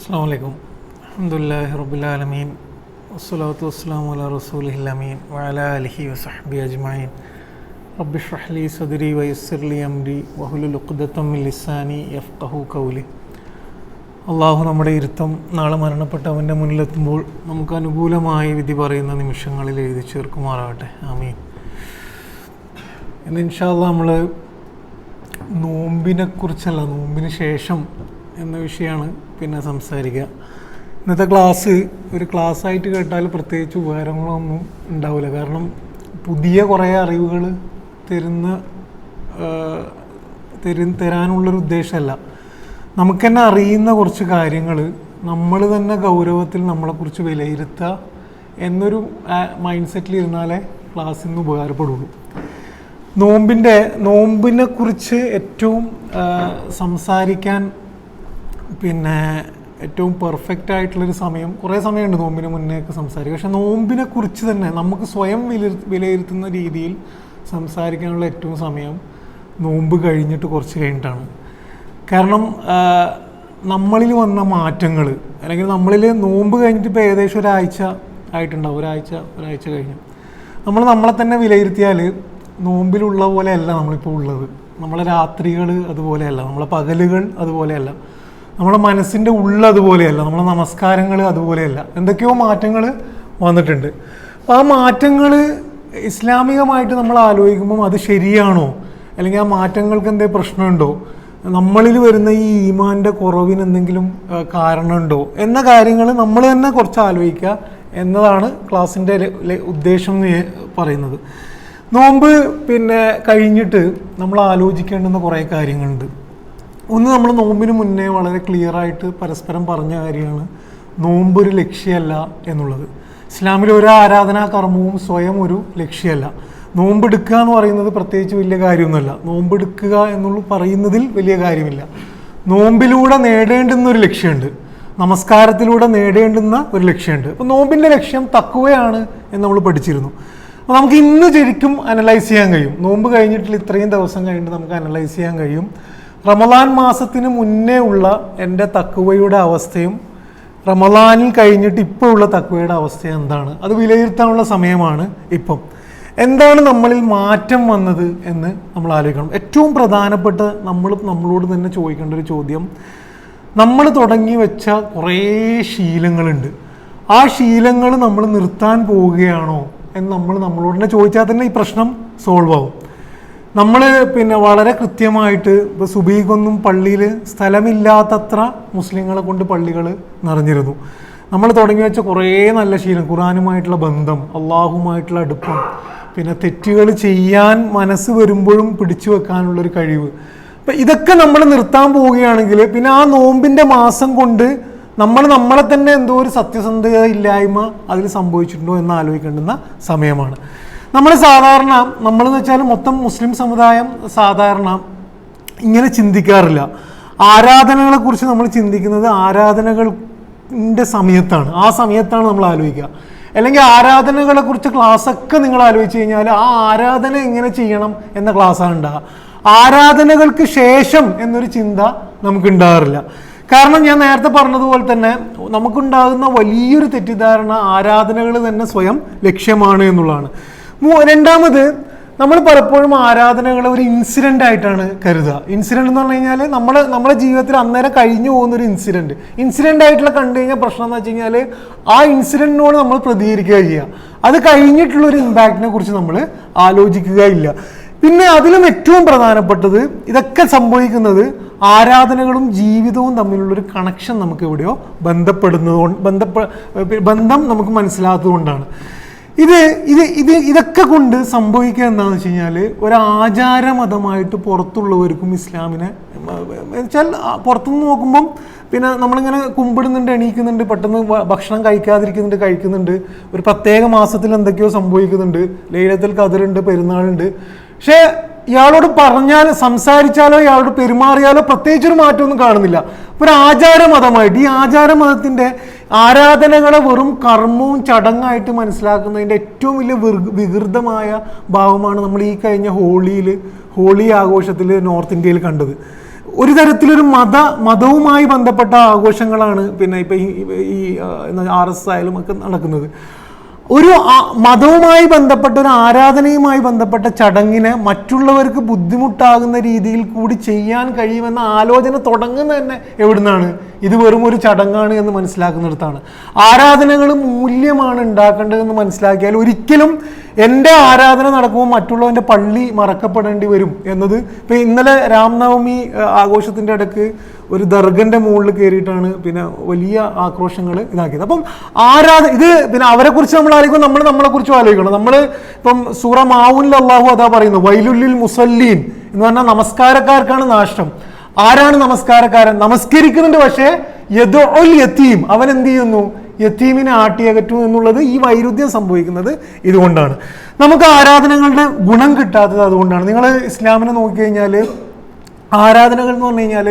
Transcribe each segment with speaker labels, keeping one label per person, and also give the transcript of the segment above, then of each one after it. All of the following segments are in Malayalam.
Speaker 1: അസ്സലാമു അലൈക്കും. അൽഹംദുലില്ലാഹി റബ്ബിൽ ആലമീൻ വസ്സലാത്തു വസ്സലാമു അലാ റസൂലിഹിൽ അമീൻ വഅലാ ആലിഹി വസഹ്ബിഹി അജ്മഈൻ. റബ്ബി ഇശ്റഹ് ലി സദ്രി വയസ്സിർ ലി അംരി വഹ്ലുൽ ഉഖ്ദതം മിൻ ലിസാനി യഫ്ഖഹു ഖൗലി. അള്ളാഹു നമ്മുടെ ഇരുത്തം നാളെ മരണപ്പെട്ട അവൻ്റെ മുന്നിലെത്തുമ്പോൾ നമുക്ക് അനുകൂലമായി വിധി പറയുന്ന നിമിഷങ്ങളിൽ എഴുതി ചേർക്കുമാറാകട്ടെ. ആമീൻ. ഇന്ന് ഇൻഷാ അല്ലാഹ് നമ്മൾ നോമ്പിനെക്കുറിച്ചല്ല, നോമ്പിന് ശേഷം എന്ന വിഷയമാണ് പിന്നെ സംസാരിക്കുക. ഇന്നത്തെ ക്ലാസ് ഒരു ക്ലാസ്സായിട്ട് കേട്ടാൽ പ്രത്യേകിച്ച് ഉപകാരങ്ങളൊന്നും ഉണ്ടാവില്ല. കാരണം പുതിയ കുറേ അറിവുകൾ തരാനുള്ളൊരു ഉദ്ദേശമല്ല. നമുക്ക് തന്നെ അറിയുന്ന കുറച്ച് കാര്യങ്ങൾ നമ്മൾ തന്നെ ഗൗരവത്തിൽ നമ്മളെക്കുറിച്ച് വിലയിരുത്തുക എന്നൊരു മൈൻഡ് സെറ്റിലിരുന്നാലേ ക്ലാസ്സിൽ നിന്ന് ഉപകാരപ്പെടുള്ളൂ. നോമ്പിനെക്കുറിച്ച് ഏറ്റവും സംസാരിക്കാൻ ഏറ്റവും പെർഫെക്റ്റ് ആയിട്ടുള്ളൊരു സമയം, കുറേ സമയമുണ്ട് നോമ്പിന് മുന്നേയൊക്കെ സംസാരിക്കുക. പക്ഷെ നോമ്പിനെക്കുറിച്ച് തന്നെ നമുക്ക് സ്വയം വിലയിരുത്തുന്ന രീതിയിൽ സംസാരിക്കാനുള്ള ഏറ്റവും സമയം നോമ്പ് കഴിഞ്ഞിട്ട് കുറച്ച് കഴിഞ്ഞിട്ടാണ്. കാരണം നമ്മളിൽ വന്ന മാറ്റങ്ങൾ, അല്ലെങ്കിൽ നമ്മളിൽ നോമ്പ് കഴിഞ്ഞിട്ട് ഇപ്പോൾ ഏകദേശം ഒരാഴ്ച ആയിട്ടുണ്ടാവും, ഒരാഴ്ച കഴിഞ്ഞു. നമ്മളെ തന്നെ വിലയിരുത്തിയാൽ നോമ്പിലുള്ള പോലെയല്ല നമ്മളിപ്പോൾ ഉള്ളത്. നമ്മളെ രാത്രികൾ അതുപോലെയല്ല, നമ്മളെ പകലുകൾ അതുപോലെയല്ല, നമ്മുടെ മനസ്സിൻ്റെ അതുപോലെയല്ല, നമ്മളെ നമസ്കാരങ്ങൾ അതുപോലെയല്ല. എന്തൊക്കെയോ മാറ്റങ്ങൾ വന്നിട്ടുണ്ട്. അപ്പോൾ ആ മാറ്റങ്ങൾ ഇസ്ലാമികമായിട്ട് നമ്മൾ ആലോചിക്കുമ്പം അത് ശരിയാണോ, അല്ലെങ്കിൽ ആ മാറ്റങ്ങൾക്ക് എന്തെങ്കിലും പ്രശ്നമുണ്ടോ, നമ്മളിൽ വരുന്ന ഈ ഈമാൻ്റെ കുറവിന് എന്തെങ്കിലും കാരണമുണ്ടോ എന്ന കാര്യങ്ങൾ നമ്മൾ തന്നെ കുറച്ച് ആലോചിക്കുക എന്നതാണ് ക്ലാസ്സിൻ്റെ ഉദ്ദേശം എന്ന് പറയുന്നത്. നോമ്പ് കഴിഞ്ഞിട്ട് നമ്മൾ ആലോചിക്കേണ്ടുന്ന കുറേ കാര്യങ്ങളുണ്ട്. ഒന്ന്, നമ്മൾ നോമ്പിന് മുന്നേ വളരെ ക്ലിയറായിട്ട് പരസ്പരം പറഞ്ഞ കാര്യമാണ് നോമ്പൊരു ലക്ഷ്യമല്ല എന്നുള്ളത്. ഇസ്ലാമിൽ ഒരു ആരാധനാ കർമ്മവും സ്വയം ഒരു ലക്ഷ്യമല്ല. നോമ്പെടുക്കുക എന്ന് പറയുന്നത് പ്രത്യേകിച്ച് വലിയ കാര്യമൊന്നുമല്ല. നോമ്പെടുക്കുക എന്നുള്ള പറയുന്നതിൽ വലിയ കാര്യമില്ല. നോമ്പിലൂടെ നേടേണ്ടുന്ന ഒരു ലക്ഷ്യമുണ്ട്, നമസ്കാരത്തിലൂടെ നേടേണ്ടുന്ന ഒരു ലക്ഷ്യമുണ്ട്. അപ്പോൾ നോമ്പിൻ്റെ ലക്ഷ്യം തഖ്വയാണ് എന്ന് നമ്മൾ പഠിച്ചിരുന്നു. അപ്പോൾ നമുക്ക് ഇന്ന് ശരിക്കും അനലൈസ് ചെയ്യാൻ കഴിയും. നോമ്പ് കഴിഞ്ഞിട്ടുള്ള ഇത്രയും ദിവസം കഴിഞ്ഞിട്ട് നമുക്ക് അനലൈസ് ചെയ്യാൻ കഴിയും റമദാൻ മാസത്തിന് മുന്നേ ഉള്ള എൻ്റെ തഖ്വയുടെ അവസ്ഥയും റമദാനിൽ കഴിഞ്ഞിട്ട് ഇപ്പോൾ ഉള്ള തഖ്വയുടെ അവസ്ഥയും എന്താണ്. അത് വിലയിരുത്താനുള്ള സമയമാണ് ഇപ്പം. എന്താണ് നമ്മളിൽ മാറ്റം വന്നത് എന്ന് നമ്മൾ ആലോചിക്കണം. ഏറ്റവും പ്രധാനപ്പെട്ട നമ്മളോട് തന്നെ ചോദിക്കേണ്ട ഒരു ചോദ്യം, നമ്മൾ തുടങ്ങി വെച്ച കുറേ ശീലങ്ങളുണ്ട്. ആ ശീലങ്ങൾ നമ്മൾ നിർത്താൻ പോവുകയാണോ എന്ന് നമ്മളോട് തന്നെ ചോദിച്ചാൽ തന്നെ ഈ പ്രശ്നം സോൾവ് ആവും. നമ്മൾ വളരെ കൃത്യമായിട്ട് ഇപ്പോൾ സുബീഖൊന്നും പള്ളിയിൽ സ്ഥലമില്ലാത്തത്ര മുസ്ലിങ്ങളെ കൊണ്ട് പള്ളികൾ നിറഞ്ഞിരുന്നു. നമ്മൾ തുടങ്ങി വെച്ച കുറേ നല്ല ശീലം, ഖുർആനുമായിട്ടുള്ള ബന്ധം, അള്ളാഹുമായിട്ടുള്ള അടുപ്പം, തെറ്റുകൾ ചെയ്യാൻ മനസ്സ് വരുമ്പോഴും പിടിച്ചു വെക്കാനുള്ളൊരു കഴിവ്, അപ്പം ഇതൊക്കെ നമ്മൾ നിർത്താൻ പോവുകയാണെങ്കിൽ ആ നോമ്പിൻ്റെ മാസം കൊണ്ട് നമ്മളെ തന്നെ എന്തോ ഒരു സത്യസന്ധത ഇല്ലായ്മ അതിൽ സംഭവിച്ചിട്ടുണ്ടോ എന്ന് ആലോചിക്കേണ്ടുന്ന സമയമാണ്. നമ്മളെന്ന് വെച്ചാൽ മൊത്തം മുസ്ലിം സമുദായം സാധാരണ ഇങ്ങനെ ചിന്തിക്കാറില്ല. ആരാധനകളെക്കുറിച്ച് നമ്മൾ ചിന്തിക്കുന്നത് ആരാധനകളുടെ സമയത്താണ്. ആ സമയത്താണ് നമ്മൾ ആലോചിക്കുക. അല്ലെങ്കിൽ ആരാധനകളെക്കുറിച്ച് ക്ലാസ്സൊക്കെ നിങ്ങൾ ആലോചിച്ച് കഴിഞ്ഞാൽ ആ ആരാധന എങ്ങനെ ചെയ്യണം എന്ന ക്ലാസ്സാണ് ഉണ്ടാകുക. ആരാധനകൾക്ക് ശേഷം എന്നൊരു ചിന്ത നമുക്കുണ്ടാകാറില്ല. കാരണം ഞാൻ നേരത്തെ പറഞ്ഞതുപോലെ തന്നെ നമുക്കുണ്ടാകുന്ന വലിയൊരു തെറ്റിദ്ധാരണ ആരാധനകൾ തന്നെ സ്വയം ലക്ഷ്യമാണ് എന്നുള്ളതാണ്. രണ്ടാമത്, നമ്മൾ പലപ്പോഴും ആരാധനകളെ ഒരു ഇൻസിഡൻ്റ് ആയിട്ടാണ് കരുതുക. ഇൻസിഡൻ്റ് എന്ന് പറഞ്ഞു കഴിഞ്ഞാൽ നമ്മുടെ ജീവിതത്തിൽ അന്നേരം കഴിഞ്ഞു പോകുന്നൊരു ഇൻസിഡൻ്റ് ആയിട്ടുള്ള കണ്ടു കഴിഞ്ഞാൽ പ്രശ്നം എന്ന് വെച്ച് കഴിഞ്ഞാൽ ആ ഇൻസിഡൻറ്റിനോട് നമ്മൾ പ്രതികരിക്കുക ചെയ്യുക. അത് കഴിഞ്ഞിട്ടുള്ളൊരു ഇമ്പാക്റ്റിനെ കുറിച്ച് നമ്മൾ ആലോചിക്കുകയില്ല. അതിലും ഏറ്റവും പ്രധാനപ്പെട്ടത്, ഇതൊക്കെ സംഭവിക്കുന്നത് ആരാധനകളും ജീവിതവും തമ്മിലുള്ളൊരു കണക്ഷൻ നമുക്ക് എവിടെയോ ബന്ധം നമുക്ക് മനസ്സിലാത്തതുകൊണ്ടാണ്. ഇതൊക്കെ കൊണ്ട് സംഭവിക്കുക എന്താണെന്ന് വെച്ച് കഴിഞ്ഞാൽ ഒരാചാരമതമായിട്ട് പുറത്തുള്ളവർക്കും ഇസ്ലാമിനെ വെച്ചാൽ പുറത്തുനിന്ന് നോക്കുമ്പം നമ്മളിങ്ങനെ കുമ്പിടുന്നുണ്ട്, എണീക്കുന്നുണ്ട്, പെട്ടെന്ന് ഭക്ഷണം കഴിക്കുന്നുണ്ട്, ഒരു പ്രത്യേക മാസത്തിൽ എന്തൊക്കെയോ സംഭവിക്കുന്നുണ്ട്, ലൈലത്തുൽ ഖദറുണ്ട്, പെരുന്നാളുണ്ട്. പക്ഷേ ഇയാളോട് പറഞ്ഞാൽ, സംസാരിച്ചാലോ ഇയാളോട് പെരുമാറിയാലോ പ്രത്യേകിച്ചൊരു മാറ്റമൊന്നും കാണുന്നില്ല. ഒരു ആചാരമതമായിട്ട്, ഈ ആചാരമതത്തിൻ്റെ ആരാധനകളെ വെറും കർമ്മവും ചടങ്ങായിട്ട് മനസ്സിലാക്കുന്നതിൻ്റെ ഏറ്റവും വലിയ വികൃതമായ ഭാവമാണ് നമ്മൾ ഈ കഴിഞ്ഞ ഹോളി ആഘോഷത്തിൽ നോർത്ത് ഇന്ത്യയിൽ കണ്ടത്. ഒരു തരത്തിലൊരു മതവുമായി ബന്ധപ്പെട്ട ആഘോഷങ്ങളാണ് പിന്നെ ഇപ്പം ഈ RS ആയാലും ഒക്കെ നടക്കുന്നത്. ഒരു മതവുമായി ബന്ധപ്പെട്ട ഒരു ആരാധനയുമായി ബന്ധപ്പെട്ട ചടങ്ങിനെ മറ്റുള്ളവർക്ക് ബുദ്ധിമുട്ടാകുന്ന രീതിയിൽ കൂടി ചെയ്യാൻ കഴിയുമെന്ന ആലോചന തുടങ്ങുന്നത് തന്നെ എവിടുന്നാണ്? ഇത് വെറും ഒരു ചടങ്ങാണ് എന്ന് മനസ്സിലാക്കുന്നിടത്താണ്. ആരാധനകൾ മൂല്യമാണ് ഉണ്ടാക്കേണ്ടതെന്ന് മനസ്സിലാക്കിയാൽ ഒരിക്കലും എൻ്റെ ആരാധന നടക്കുമ്പോൾ മറ്റുള്ളവൻ്റെ പള്ളി മറക്കപ്പെടേണ്ടി വരും എന്നത്. ഇപ്പം ഇന്നലെ രാംനവമി ആഘോഷത്തിൻ്റെ ഇടയ്ക്ക് ഒരു ദർഗൻ്റെ മുകളിൽ കയറിയിട്ടാണ് പിന്നെ വലിയ ആക്രോശങ്ങൾ ഇതാക്കിയത്. അപ്പം ഇത് പിന്നെ അവരെക്കുറിച്ച് നമ്മൾ ആലോചിക്കും, നമ്മൾ നമ്മളെക്കുറിച്ചും ആലോചിക്കണം. നമ്മൾ ഇപ്പം സൂറ മാഊനിൽ അള്ളാഹു അതാ പറയുന്നു, വൈലുല്ലിൽ മുസല്ലീൻ എന്ന് പറഞ്ഞാൽ നമസ്കാരക്കാർക്കാണ് നാശം. ആരാണ് നമസ്കാരക്കാരൻ? നമസ്കരിക്കുന്നുണ്ട്, പക്ഷേ യദുഉൽ യതീം, അവൻ എന്ത് ചെയ്യുന്നു? യതീമിനെ ആട്ടിയകറ്റും എന്നുള്ളത്. ഈ വൈരുദ്ധ്യം സംഭവിക്കുന്നത് ഇതുകൊണ്ടാണ്. നമുക്ക് ആരാധനകളുടെ ഗുണം കിട്ടാത്തത് അതുകൊണ്ടാണ്. നിങ്ങൾ ഇസ്ലാമിനെ നോക്കിക്കഴിഞ്ഞാൽ ആരാധനകൾ എന്ന് പറഞ്ഞു കഴിഞ്ഞാൽ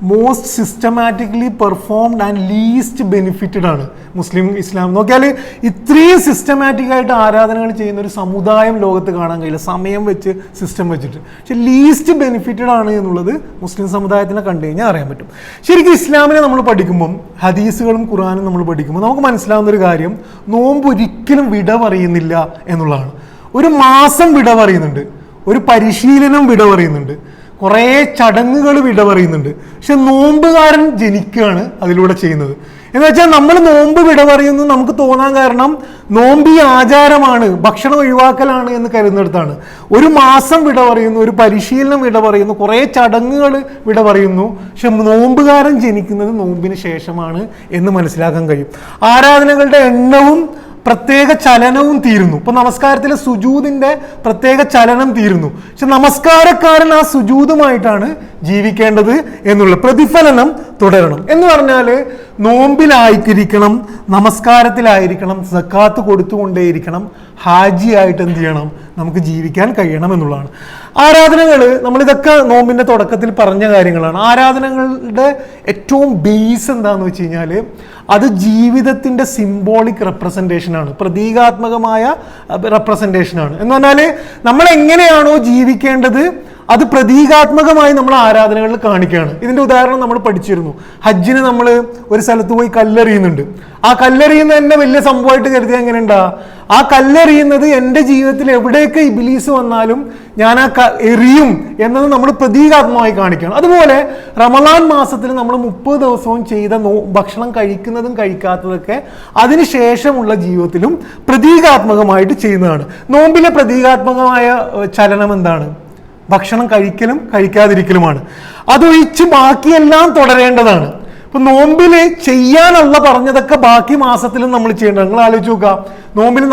Speaker 1: most systematically performed and least benefited ആണ്. ഇസ്ലാം നോക്കിയാൽ ഇത്രയും സിസ്റ്റമാറ്റിക് ആയിട്ട് ആരാധനകൾ ചെയ്യുന്ന ഒരു സമുദായം ലോകത്ത് കാണാൻ കഴിയില്ല, സമയം വെച്ച് സിസ്റ്റം വെച്ചിട്ട്. പക്ഷെ ലീസ്റ്റ് ബെനിഫിറ്റഡ് ആണ് എന്നുള്ളത് മുസ്ലിം സമുദായത്തിനെ കണ്ടു കഴിഞ്ഞാൽ അറിയാൻ പറ്റും. ശരിക്കും ഇസ്ലാമിനെ നമ്മൾ പഠിക്കുമ്പം, ഹദീസുകളും ഖുർആനും നമ്മൾ പഠിക്കുമ്പോൾ നമുക്ക് മനസ്സിലാവുന്ന ഒരു കാര്യം, നോമ്പ് ഒരിക്കലും വിട പറയുന്നില്ല എന്നുള്ളതാണ്. ഒരു മാസം വിട പറയുന്നുണ്ട്, ഒരു പരിശീലനം വിട പറയുന്നുണ്ട്, കുറേ ചടങ്ങുകൾ വിട പറയുന്നുണ്ട്. പക്ഷെ നോമ്പുകാരൻ ജനിക്കുകയാണ് അതിലൂടെ ചെയ്യുന്നത്. എന്ന് വെച്ചാൽ നമ്മൾ നോമ്പ് വിട പറയുന്നു നമുക്ക് തോന്നാൻ കാരണം നോമ്പ് ഈ ആചാരമാണ്, ഭക്ഷണം ഒഴിവാക്കലാണ് എന്ന് കരുതുന്നിടത്താണ്. ഒരു മാസം വിട പറയുന്നു, ഒരു പരിശീലനം വിട പറയുന്നു, കുറേ ചടങ്ങുകൾ വിട പറയുന്നു. പക്ഷെ നോമ്പുകാരൻ ജനിക്കുന്നത് നോമ്പിന് ശേഷമാണ് എന്ന് മനസ്സിലാക്കാൻ കഴിയും. ആരാധനകളുടെ എണ്ണവും പ്രത്യേക ചലനവും തീരുന്നു. ഇപ്പൊ നമസ്കാരത്തിലെ സുജൂദിന്റെ പ്രത്യേക ചലനം തീരുന്നു. പക്ഷെ നമസ്കാരക്കാരൻ ആ സുജൂദുമായിട്ടാണ് ജീവിക്കേണ്ടത് എന്നുള്ള പ്രതിഫലനം തുടരണം. എന്ന് പറഞ്ഞാൽ നോമ്പിലായിരിക്കണം, നമസ്കാരത്തിലായിരിക്കണം, സക്കാത്ത് കൊടുത്തുകൊണ്ടേയിരിക്കണം, ഹാജി ആയിട്ട് എന്ത് ചെയ്യണം? നമുക്ക് ജീവിക്കാൻ കഴിയണം എന്നുള്ളതാണ്. ആരാധനകൾ നമ്മളിതൊക്കെ നോമ്പിന്റെ തുടക്കത്തിൽ പറഞ്ഞ കാര്യങ്ങളാണ്. ആരാധനകളുടെ ഏറ്റവും ബേസ് എന്താന്ന് വെച്ച് കഴിഞ്ഞാൽ അത് ജീവിതത്തിന്റെ സിംബോളിക് റെപ്രസെന്റേഷനാണ്, പ്രതീകാത്മകമായ റെപ്രസെന്റേഷനാണ്. എന്ന് പറഞ്ഞാൽ നമ്മൾ എങ്ങനെയാണോ ജീവിക്കേണ്ടത് അത് പ്രതീകാത്മകമായി നമ്മൾ ആരാധനകളിൽ കാണിക്കുകയാണ്. ഇതിന്റെ ഉദാഹരണം നമ്മൾ പഠിച്ചിരുന്നു. ഹജ്ജിന് നമ്മൾ ഒരു സ്ഥലത്ത് പോയി കല്ലെറിയുന്നുണ്ട്. ആ കല്ലെറിയുന്നത് തന്നെ വലിയ സംഭവമായിട്ട് കരുതിയാൽ എങ്ങനെ ഉണ്ടാ? ആ കല്ലെറിയുന്നത് എൻ്റെ ജീവിതത്തിൽ എവിടെയൊക്കെ ഇബ്ലീസ് വന്നാലും ഞാൻ എറിയും എന്നത് നമ്മൾ പ്രതീകാത്മകമായി കാണിക്കുകയാണ്. അതുപോലെ റമളാൻ മാസത്തിൽ നമ്മൾ 30 ദിവസവും ചെയ്ത ഭക്ഷണം കഴിക്കുന്നതും കഴിക്കാത്തതൊക്കെ അതിനുശേഷമുള്ള ജീവിതത്തിലും പ്രതീകാത്മകമായിട്ട് ചെയ്യുന്നതാണ്. നോമ്പിലെ പ്രതീകാത്മകമായ ചലനം എന്താണ്? ഭക്ഷണം കഴിക്കലും കഴിക്കാതിരിക്കലുമാണ്. അതൊഴിച്ച് ബാക്കിയെല്ലാം തുടരേണ്ടതാണ്. ഇപ്പൊ നോമ്പില് ചെയ്യാനുള്ള പറഞ്ഞതൊക്കെ ബാക്കി മാസത്തിലും നമ്മൾ ചെയ്യേണ്ടത്. നിങ്ങൾ ആലോചിച്ച് നോക്കുക, നോമ്പിൽ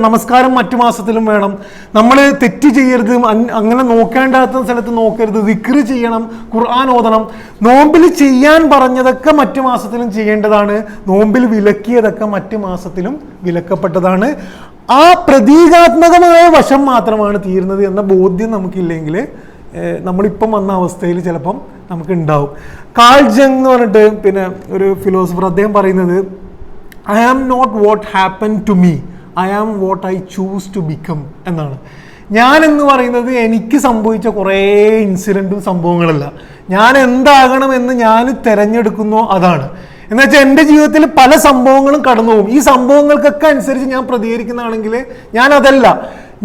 Speaker 1: നമസ്കാരം മറ്റു മാസത്തിലും വേണം. നമ്മൾ തെറ്റ് ചെയ്യരുത്, അങ്ങനെ നോക്കേണ്ടാത്ത സ്ഥലത്ത് നോക്കരുത്, ദിക്റ് ചെയ്യണം, ഖുർആൻ ഓതണം. നോമ്പിൽ ചെയ്യാൻ പറഞ്ഞതൊക്കെ മറ്റു മാസത്തിലും ചെയ്യേണ്ടതാണ്. നോമ്പിൽ വിലക്കിയതൊക്കെ മറ്റു മാസത്തിലും വിലക്കപ്പെട്ടതാണ്. ആ പ്രതീകാത്മകമായ വശം മാത്രമാണ് തീരുന്നത് എന്ന ബോധ്യം നമുക്കില്ലെങ്കിൽ നമ്മളിപ്പം വന്ന അവസ്ഥയിൽ ചിലപ്പം നമുക്ക് ഉണ്ടാവും. കാൾ ജങ് എന്ന് പറഞ്ഞിട്ട് പിന്നെ ഒരു ഫിലോസഫർ, അദ്ദേഹം പറയുന്നത് I am not what happen to me, I am what I choose to become എന്നാണ്. ഞാൻ എന്ന് പറയുന്നത് എനിക്ക് സംഭവിച്ച കുറേ ഇൻസിഡൻറ്റും സംഭവങ്ങളല്ല, ഞാൻ എന്താകണമെന്ന് ഞാൻ തിരഞ്ഞെടുക്കുന്നോ അതാണ്. എന്ന് വെച്ചാൽ എൻ്റെ ജീവിതത്തിൽ പല സംഭവങ്ങളും കടന്നു പോകും. ഈ സംഭവങ്ങൾക്കൊക്കെ അനുസരിച്ച് ഞാൻ പ്രതികരിക്കുന്നതാണെങ്കിൽ ഞാൻ അതല്ല,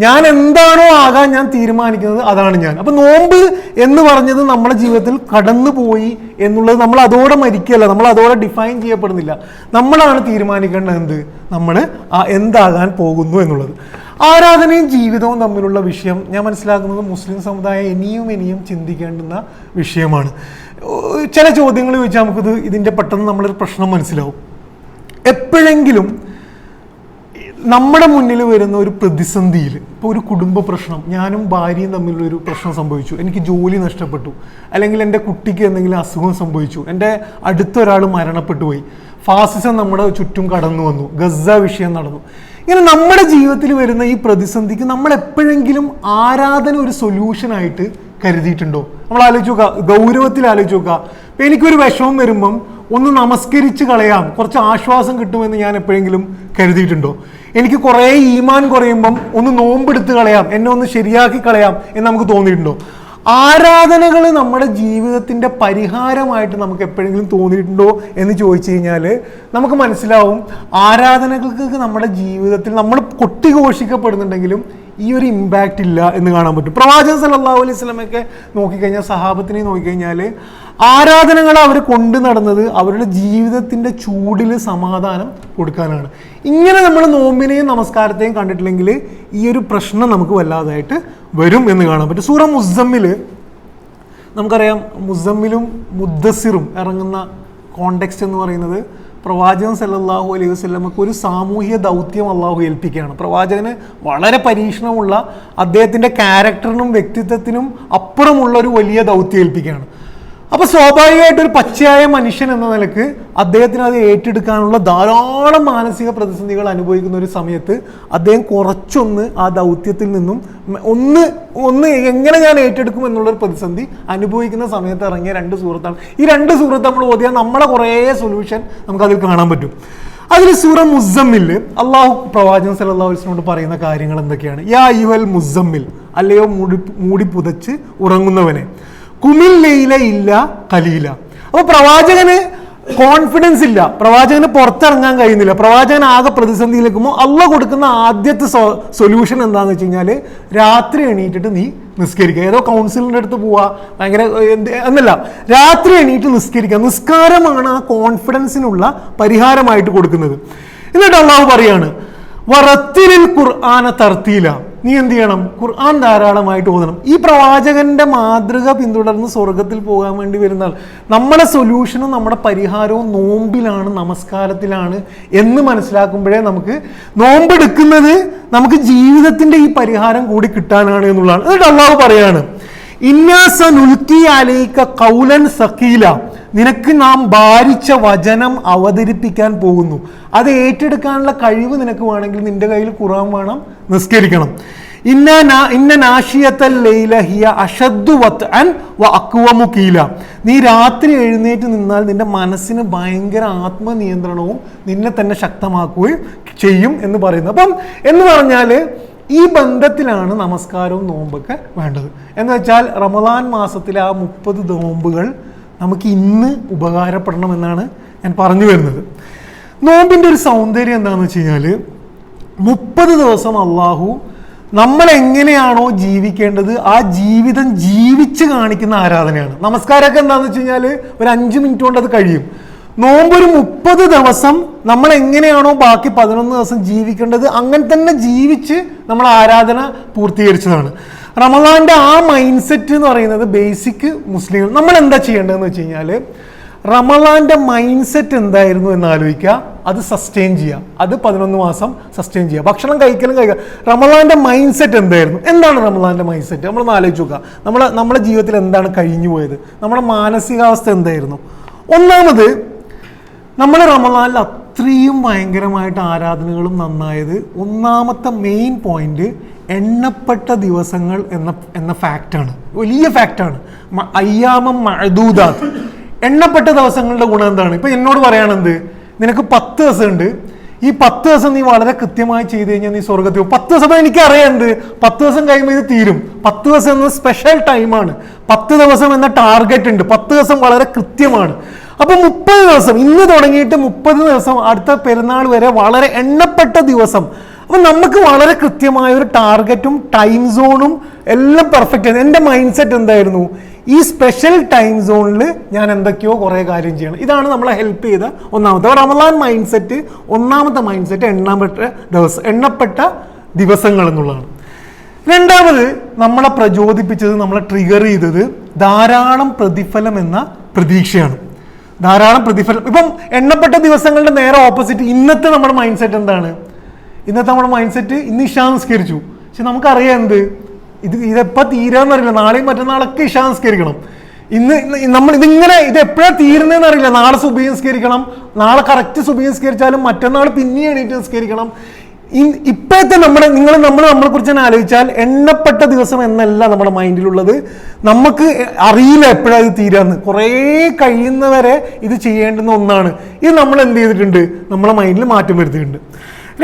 Speaker 1: ഞാൻ എന്താണോ ആകാൻ ഞാൻ തീരുമാനിക്കുന്നത് അതാണ് ഞാൻ. അപ്പൊ നോമ്പ് എന്ന് പറഞ്ഞത് നമ്മുടെ ജീവിതത്തിൽ കടന്നു പോയി എന്നുള്ളത് നമ്മൾ അതോടെ മരിക്കല്ല, നമ്മൾ അതോടെ ഡിഫൈൻ ചെയ്യപ്പെടുന്നില്ല. നമ്മളാണ് തീരുമാനിക്കേണ്ടത് എന്ത് നമ്മൾ എന്താകാൻ പോകുന്നു എന്നുള്ളത്. ആരാധനയും ജീവിതവും തമ്മിലുള്ള വിഷയം ഞാൻ മനസ്സിലാക്കുന്നത് മുസ്ലിം സമുദായം ഇനിയും ചിന്തിക്കേണ്ടുന്ന വിഷയമാണ്. ചില ചോദ്യങ്ങൾ ചോദിച്ചാൽ നമുക്കിത് ഇതിൻ്റെ പെട്ടെന്ന് നമ്മളൊരു പ്രശ്നം മനസ്സിലാവും. എപ്പോഴെങ്കിലും നമ്മുടെ മുന്നിൽ വരുന്ന ഒരു പ്രതിസന്ധിയിൽ, ഇപ്പോൾ ഒരു കുടുംബ പ്രശ്നം, ഞാനും ഭാര്യയും തമ്മിലൊരു പ്രശ്നം സംഭവിച്ചു, എനിക്ക് ജോലി നഷ്ടപ്പെട്ടു, അല്ലെങ്കിൽ എൻ്റെ കുട്ടിക്ക് എന്തെങ്കിലും അസുഖം സംഭവിച്ചു, എൻ്റെ അടുത്തൊരാൾ മരണപ്പെട്ടു പോയി, ഫാസിസം നമ്മുടെ ചുറ്റും കടന്നു വന്നു, ഗസ വിഷയം നടന്നു. ഇങ്ങനെ നമ്മുടെ ജീവിതത്തിൽ വരുന്ന ഈ പ്രതിസന്ധിക്ക് നമ്മൾ എപ്പോഴെങ്കിലും ആരാധന ഒരു സൊല്യൂഷനായിട്ട് കരുതിയിട്ടുണ്ടോ? നമ്മൾ ആലോചിച്ച് നോക്കുക, ഗൗരവത്തിൽ ആലോചിച്ച് നോക്കുക. ഇപ്പം എനിക്കൊരു വിഷമം വരുമ്പം ഒന്ന് നമസ്കരിച്ച് കളയാം, കുറച്ച് ആശ്വാസം കിട്ടുമെന്ന് ഞാൻ എപ്പോഴെങ്കിലും കരുതിയിട്ടുണ്ടോ? എനിക്ക് കുറേ ഈമാൻ കുറയുമ്പം ഒന്ന് നോമ്പെടുത്ത് കളയാം, എന്നെ ഒന്ന് ശരിയാക്കി കളയാം എന്ന് നമുക്ക് തോന്നിയിട്ടുണ്ടോ? ആരാധനകൾ നമ്മുടെ ജീവിതത്തിൻ്റെ പരിഹാരമായിട്ട് നമുക്ക് എപ്പോഴെങ്കിലും തോന്നിയിട്ടുണ്ടോ എന്ന് ചോദിച്ചു കഴിഞ്ഞാൽ നമുക്ക് മനസ്സിലാവും, ആരാധനകൾക്ക് നമ്മുടെ ജീവിതത്തിൽ നമ്മൾ കൊട്ടിഘോഷിക്കപ്പെടുന്നുണ്ടെങ്കിലും ഈ ഒരു ഇമ്പാക്റ്റ് ഇല്ല എന്ന് കാണാൻ പറ്റും. പ്രവാചകൻ സല്ലല്ലാഹു അലൈഹി വസല്ലമയൊക്കെ നോക്കിക്കഴിഞ്ഞാൽ, സഹാബത്തിനെ നോക്കിക്കഴിഞ്ഞാൽ ആരാധനകൾ അവർ കൊണ്ടു നടന്നത് അവരുടെ ജീവിതത്തിൻ്റെ ചൂടിൽ സമാധാനം കൊടുക്കാനാണ്. ഇങ്ങനെ നമ്മൾ നോമ്പിനെയും നമസ്കാരത്തെയും കണ്ടിട്ടില്ലെങ്കിൽ ഈ ഒരു പ്രശ്നം നമുക്ക് വല്ലാതായിട്ട് വരും എന്ന് കാണാൻ പറ്റും. സൂറ മുസമ്മിൽ നമുക്കറിയാം, മുസമ്മിലും മുദ്ദസ്സിറും ഇറങ്ങുന്ന കോണ്ടെക്സ്റ്റ് എന്ന് പറയുന്നത് പ്രവാചകൻ സല്ലല്ലാഹു അലൈഹി വസല്ലമക്ക് ഒരു സാമൂഹ്യ ദൗത്യം അള്ളാഹു ഏൽപ്പിക്കുകയാണ്. പ്രവാചകന് വളരെ പരീക്ഷണമുള്ള, അദ്ദേഹത്തിൻ്റെ ക്യാരക്ടറിനും വ്യക്തിത്വത്തിനും അപ്പുറമുള്ള ഒരു വലിയ ദൗത്യം ഏൽപ്പിക്കുകയാണ്. അപ്പോൾ സ്വാഭാവികമായിട്ടൊരു പച്ചയായ മനുഷ്യൻ എന്ന നിലക്ക് അദ്ദേഹത്തിന് അത് ഏറ്റെടുക്കാനുള്ള ധാരാളം മാനസിക പ്രതിസന്ധികൾ അനുഭവിക്കുന്ന ഒരു സമയത്ത് അദ്ദേഹം കുറച്ചൊന്ന് ആ ദൗത്യത്തിൽ നിന്നും ഒന്ന് എങ്ങനെ ഞാൻ ഏറ്റെടുക്കും എന്നുള്ളൊരു പ്രതിസന്ധി അനുഭവിക്കുന്ന സമയത്ത് ഇറങ്ങിയ 2 സൂറത്താണ്. ഈ 2 സൂറത്ത് നമ്മൾ ഓതിയാൽ നമ്മളെ കുറേ സൊല്യൂഷൻ നമുക്കതിൽ കാണാൻ പറ്റും. അതിൽ സൂറ മുസമ്മിൽ അള്ളാഹു പ്രവാചകൻ സല്ലല്ലാഹു അലൈഹി വസല്ലമയോട് പറയുന്ന കാര്യങ്ങൾ എന്തൊക്കെയാണ്? യാ അയ്യുഹൽ മുസമ്മിൽ, അല്ലയോ മൂടി പുതച്ച് ഉറങ്ങുന്നവനെ, കുമിൽ ലൈല ഇല്ല കലീല. അപ്പോൾ പ്രവാചകന് കോൺഫിഡൻസ് ഇല്ല, പ്രവാചകന് പുറത്തിറങ്ങാൻ കഴിയുന്നില്ല, പ്രവാചകൻ ആകെ പ്രതിസന്ധിയിലേക്കുമ്പോൾ അള്ളാഹ് കൊടുക്കുന്ന ആദ്യത്തെ സൊല്യൂഷൻ എന്താണെന്ന് വെച്ച് കഴിഞ്ഞാൽ, രാത്രി എണീറ്റിട്ട് നീ നിസ്കരിക്കുക. ഏതോ കൗൺസിലിൻ്റെ അടുത്ത് പോവുക, ഭയങ്കര എന്നല്ല, രാത്രി എണീറ്റ് നിസ്കരിക്കുക. നിസ്കാരമാണ് ആ കോൺഫിഡൻസിനുള്ള പരിഹാരമായിട്ട് കൊടുക്കുന്നത്. എന്നിട്ട് അള്ളാഹു പറയാണ്, വറത്തിലിൽ ഖുർആന തർത്തീല, നീ എന്ത് ചെയ്യണം? ഖുർആൻ ധാരാളമായിട്ട് ഓതണം. ഈ പ്രവാചകന്റെ മാതൃക പിന്തുടർന്ന് സ്വർഗത്തിൽ പോകാൻ വേണ്ടി വരുന്ന നമ്മുടെ സൊല്യൂഷനും നമ്മുടെ പരിഹാരവും നോമ്പിലാണ്, നമസ്കാരത്തിലാണ് എന്ന് മനസ്സിലാക്കുമ്പോഴേ നമുക്ക് നോമ്പെടുക്കുന്നത് നമുക്ക് ജീവിതത്തിന്റെ ഈ പരിഹാരം കൂടി കിട്ടാനാണ് എന്നുള്ളതാണ്. എന്നിട്ട് അള്ളാഹു പറയാണ്, ഇന്നാസനുൽക്കി അലൈക ഖൗലൻ സഖീല, നിനക്ക് നാം ഭാരിച്ച വചനം അവതരിപ്പിക്കാൻ പോകുന്നു. അത് ഏറ്റെടുക്കാനുള്ള കഴിവ് നിനക്ക് വേണമെങ്കിൽ നിന്റെ കയ്യിൽ ഖുർആൻ വേണം, നിസ്കരിക്കണം. ഇന്ന നാശിയത്തൽ ലൈല ഹിയ അശദ്ദു വത്അൻ വ അഖ്വമു ഖീല, നീ രാത്രി എഴുന്നേറ്റ് നിന്നാൽ നിന്റെ മനസ്സിന് ഭയങ്കര ആത്മനിയന്ത്രണവും നിന്നെ തന്നെ ശക്തമാക്കുകയും ചെയ്യും എന്ന് പറയുന്നു. അപ്പം എന്ന് പറഞ്ഞാൽ ഈ ബന്ധത്തിലാണ് നമസ്കാരവും നോമ്പൊക്കെ വേണ്ടത്. എന്ന് വെച്ചാൽ റമദാൻ മാസത്തിലെ ആ 30 നോമ്പുകൾ നമുക്ക് ഇന്ന് ഉപകാരപ്പെടണമെന്നാണ് ഞാൻ പറഞ്ഞു വരുന്നത്. നോമ്പിൻ്റെ ഒരു സൗന്ദര്യം എന്താണെന്ന് വെച്ച് കഴിഞ്ഞാൽ, 30 ദിവസം അള്ളാഹു നമ്മൾ എങ്ങനെയാണോ ജീവിക്കേണ്ടത് ആ ജീവിതം ജീവിച്ച് കാണിക്കുന്ന ആരാധനയാണ്. നമസ്കാരമൊക്കെ എന്താണെന്ന് വെച്ച് കഴിഞ്ഞാൽ ഒരു 5 മിനിറ്റ് കൊണ്ട് അത് കഴിയും. നോമ്പൊരു 30 ദിവസം നമ്മൾ എങ്ങനെയാണോ ബാക്കി 11 ദിവസം ജീവിക്കേണ്ടത് അങ്ങനെ തന്നെ ജീവിച്ച് നമ്മൾ ആരാധന പൂർത്തീകരിച്ചതാണ്. റമദാന്റെ ആ മൈൻഡ് സെറ്റ് എന്ന് പറയുന്നത് ബേസിക് മുസ്ലിങ്ങൾ നമ്മൾ എന്താ ചെയ്യേണ്ടതെന്ന് വെച്ച് കഴിഞ്ഞാൽ, റമദാന്റെ മൈൻഡ് സെറ്റ് എന്തായിരുന്നു എന്ന് ആലോചിക്കുക, അത് സസ്റ്റെയിൻ ചെയ്യുക, അത് 11 മാസം സസ്റ്റെയിൻ ചെയ്യുക. ഭക്ഷണം കഴിക്കുക. റമദാന്റെ മൈൻഡ് സെറ്റ് എന്തായിരുന്നു? എന്താണ് റമദാന്റെ മൈൻഡ് സെറ്റ്? നമ്മളൊന്ന് ആലോചിച്ച് നോക്കുക. നമ്മുടെ ജീവിതത്തിൽ എന്താണ് കഴിഞ്ഞു പോയത്? നമ്മുടെ മാനസികാവസ്ഥ എന്തായിരുന്നു? ഒന്നാമത്, നമ്മൾ റമദാനിൽ അത്രയും ഭയങ്കരമായിട്ട് ആരാധനകളും നന്നായത്, ഒന്നാമത്തെ മെയിൻ പോയിന്റ് എണ്ണപ്പെട്ട ദിവസങ്ങൾ എന്ന ഫാക്റ്റാണ്. വലിയ ഫാക്റ്റാണ്. അയ്യാമം മഅദൂദാത്ത്, എണ്ണപ്പെട്ട ദിവസങ്ങളുടെ ഗുണം എന്താണ്? ഇപ്പൊ എന്നോട് പറയാണെന്ത്, നിനക്ക് 10 ദിവസം ഉണ്ട്, ഈ 10 ദിവസം നീ വളരെ കൃത്യമായി ചെയ്ത് കഴിഞ്ഞാൽ നീ സ്വർഗത്തിൽ പോകും. 10 ദിവസം എനിക്കറിയാം എന്ത്, 10 ദിവസം കഴിയുമ്പോൾ ഇത് തീരും. 10 ദിവസം എന്ന സ്പെഷ്യൽ ടൈമാണ്. 10 ദിവസം എന്ന ടാർഗറ്റ് ഉണ്ട്. 10 ദിവസം വളരെ കൃത്യമാണ്. അപ്പൊ 30 ദിവസം ഇന്ന് തുടങ്ങിയിട്ട് 30 ദിവസം അടുത്ത പെരുന്നാൾ വരെ വളരെ എണ്ണപ്പെട്ട ദിവസം. അപ്പൊ നമുക്ക് വളരെ കൃത്യമായ ഒരു ടാർഗറ്റും ടൈം സോണും എല്ലാം പെർഫെക്റ്റ് ആയിരുന്നു. എൻ്റെ മൈൻഡ് സെറ്റ് എന്തായിരുന്നു? ഈ സ്പെഷ്യൽ ടൈം സോണിൽ ഞാൻ എന്തൊക്കെയോ കുറേ കാര്യം ചെയ്യണം. ഇതാണ് നമ്മളെ ഹെൽപ്പ് ചെയ്ത ഒന്നാമത്തെ റമദാൻ മൈൻഡ് സെറ്റ്. ഒന്നാമത്തെ മൈൻഡ് സെറ്റ് എണ്ണപ്പെട്ട ദിവസങ്ങൾ എന്നുള്ളതാണ്. രണ്ടാമത്, നമ്മളെ പ്രചോദിപ്പിച്ചത്, നമ്മളെ ട്രിഗർ ചെയ്തത് ധാരാളം പ്രതിഫലം എന്ന പ്രതീക്ഷയാണ്. ധാരാളം പ്രതിഫലം. ഇപ്പം എണ്ണപ്പെട്ട ദിവസങ്ങളുടെ നേരെ ഓപ്പോസിറ്റ് ഇന്നത്തെ നമ്മുടെ മൈൻഡ് സെറ്റ് എന്താണ്? ഇന്നത്തെ നമ്മുടെ മൈൻഡ് സെറ്റ്, ഇന്ന് ഇശാ നിസ്കരിച്ചു, പക്ഷെ നമുക്കറിയാം എന്ത്, ഇതെപ്പോൾ തീരാന്നറിയില്ല, നാളെയും മറ്റന്നാളൊക്കെ ഇശാ നിസ്കരിക്കണം. ഇത് എപ്പോഴാണ് തീരുന്നതെന്ന് അറിയില്ല. നാളെ സുബഹി നിസ്കരിക്കണം, നാളെ കറക്റ്റ് സുബഹി നിസ്കരിച്ചാലും മറ്റന്നാൾ പിന്നെയും എണീറ്റ് നിസ്കരിക്കണം. ഇപ്പോഴത്തെ നമ്മളെ കുറിച്ച് തന്നെ ആലോചിച്ചാൽ എണ്ണപ്പെട്ട ദിവസം എന്നല്ല നമ്മുടെ മൈൻഡിലുള്ളത്. നമുക്ക് അറിയില്ല എപ്പോഴാണ് ഇത് തീരാന്ന്. കുറേ കഴിയുന്നവരെ ഇത് ചെയ്യേണ്ടുന്ന ഒന്നാണ്. ഇത് നമ്മൾ എന്ത് ചെയ്തിട്ടുണ്ട്? നമ്മളെ മൈൻഡിൽ മാറ്റം വരുത്തിയിട്ടുണ്ട്.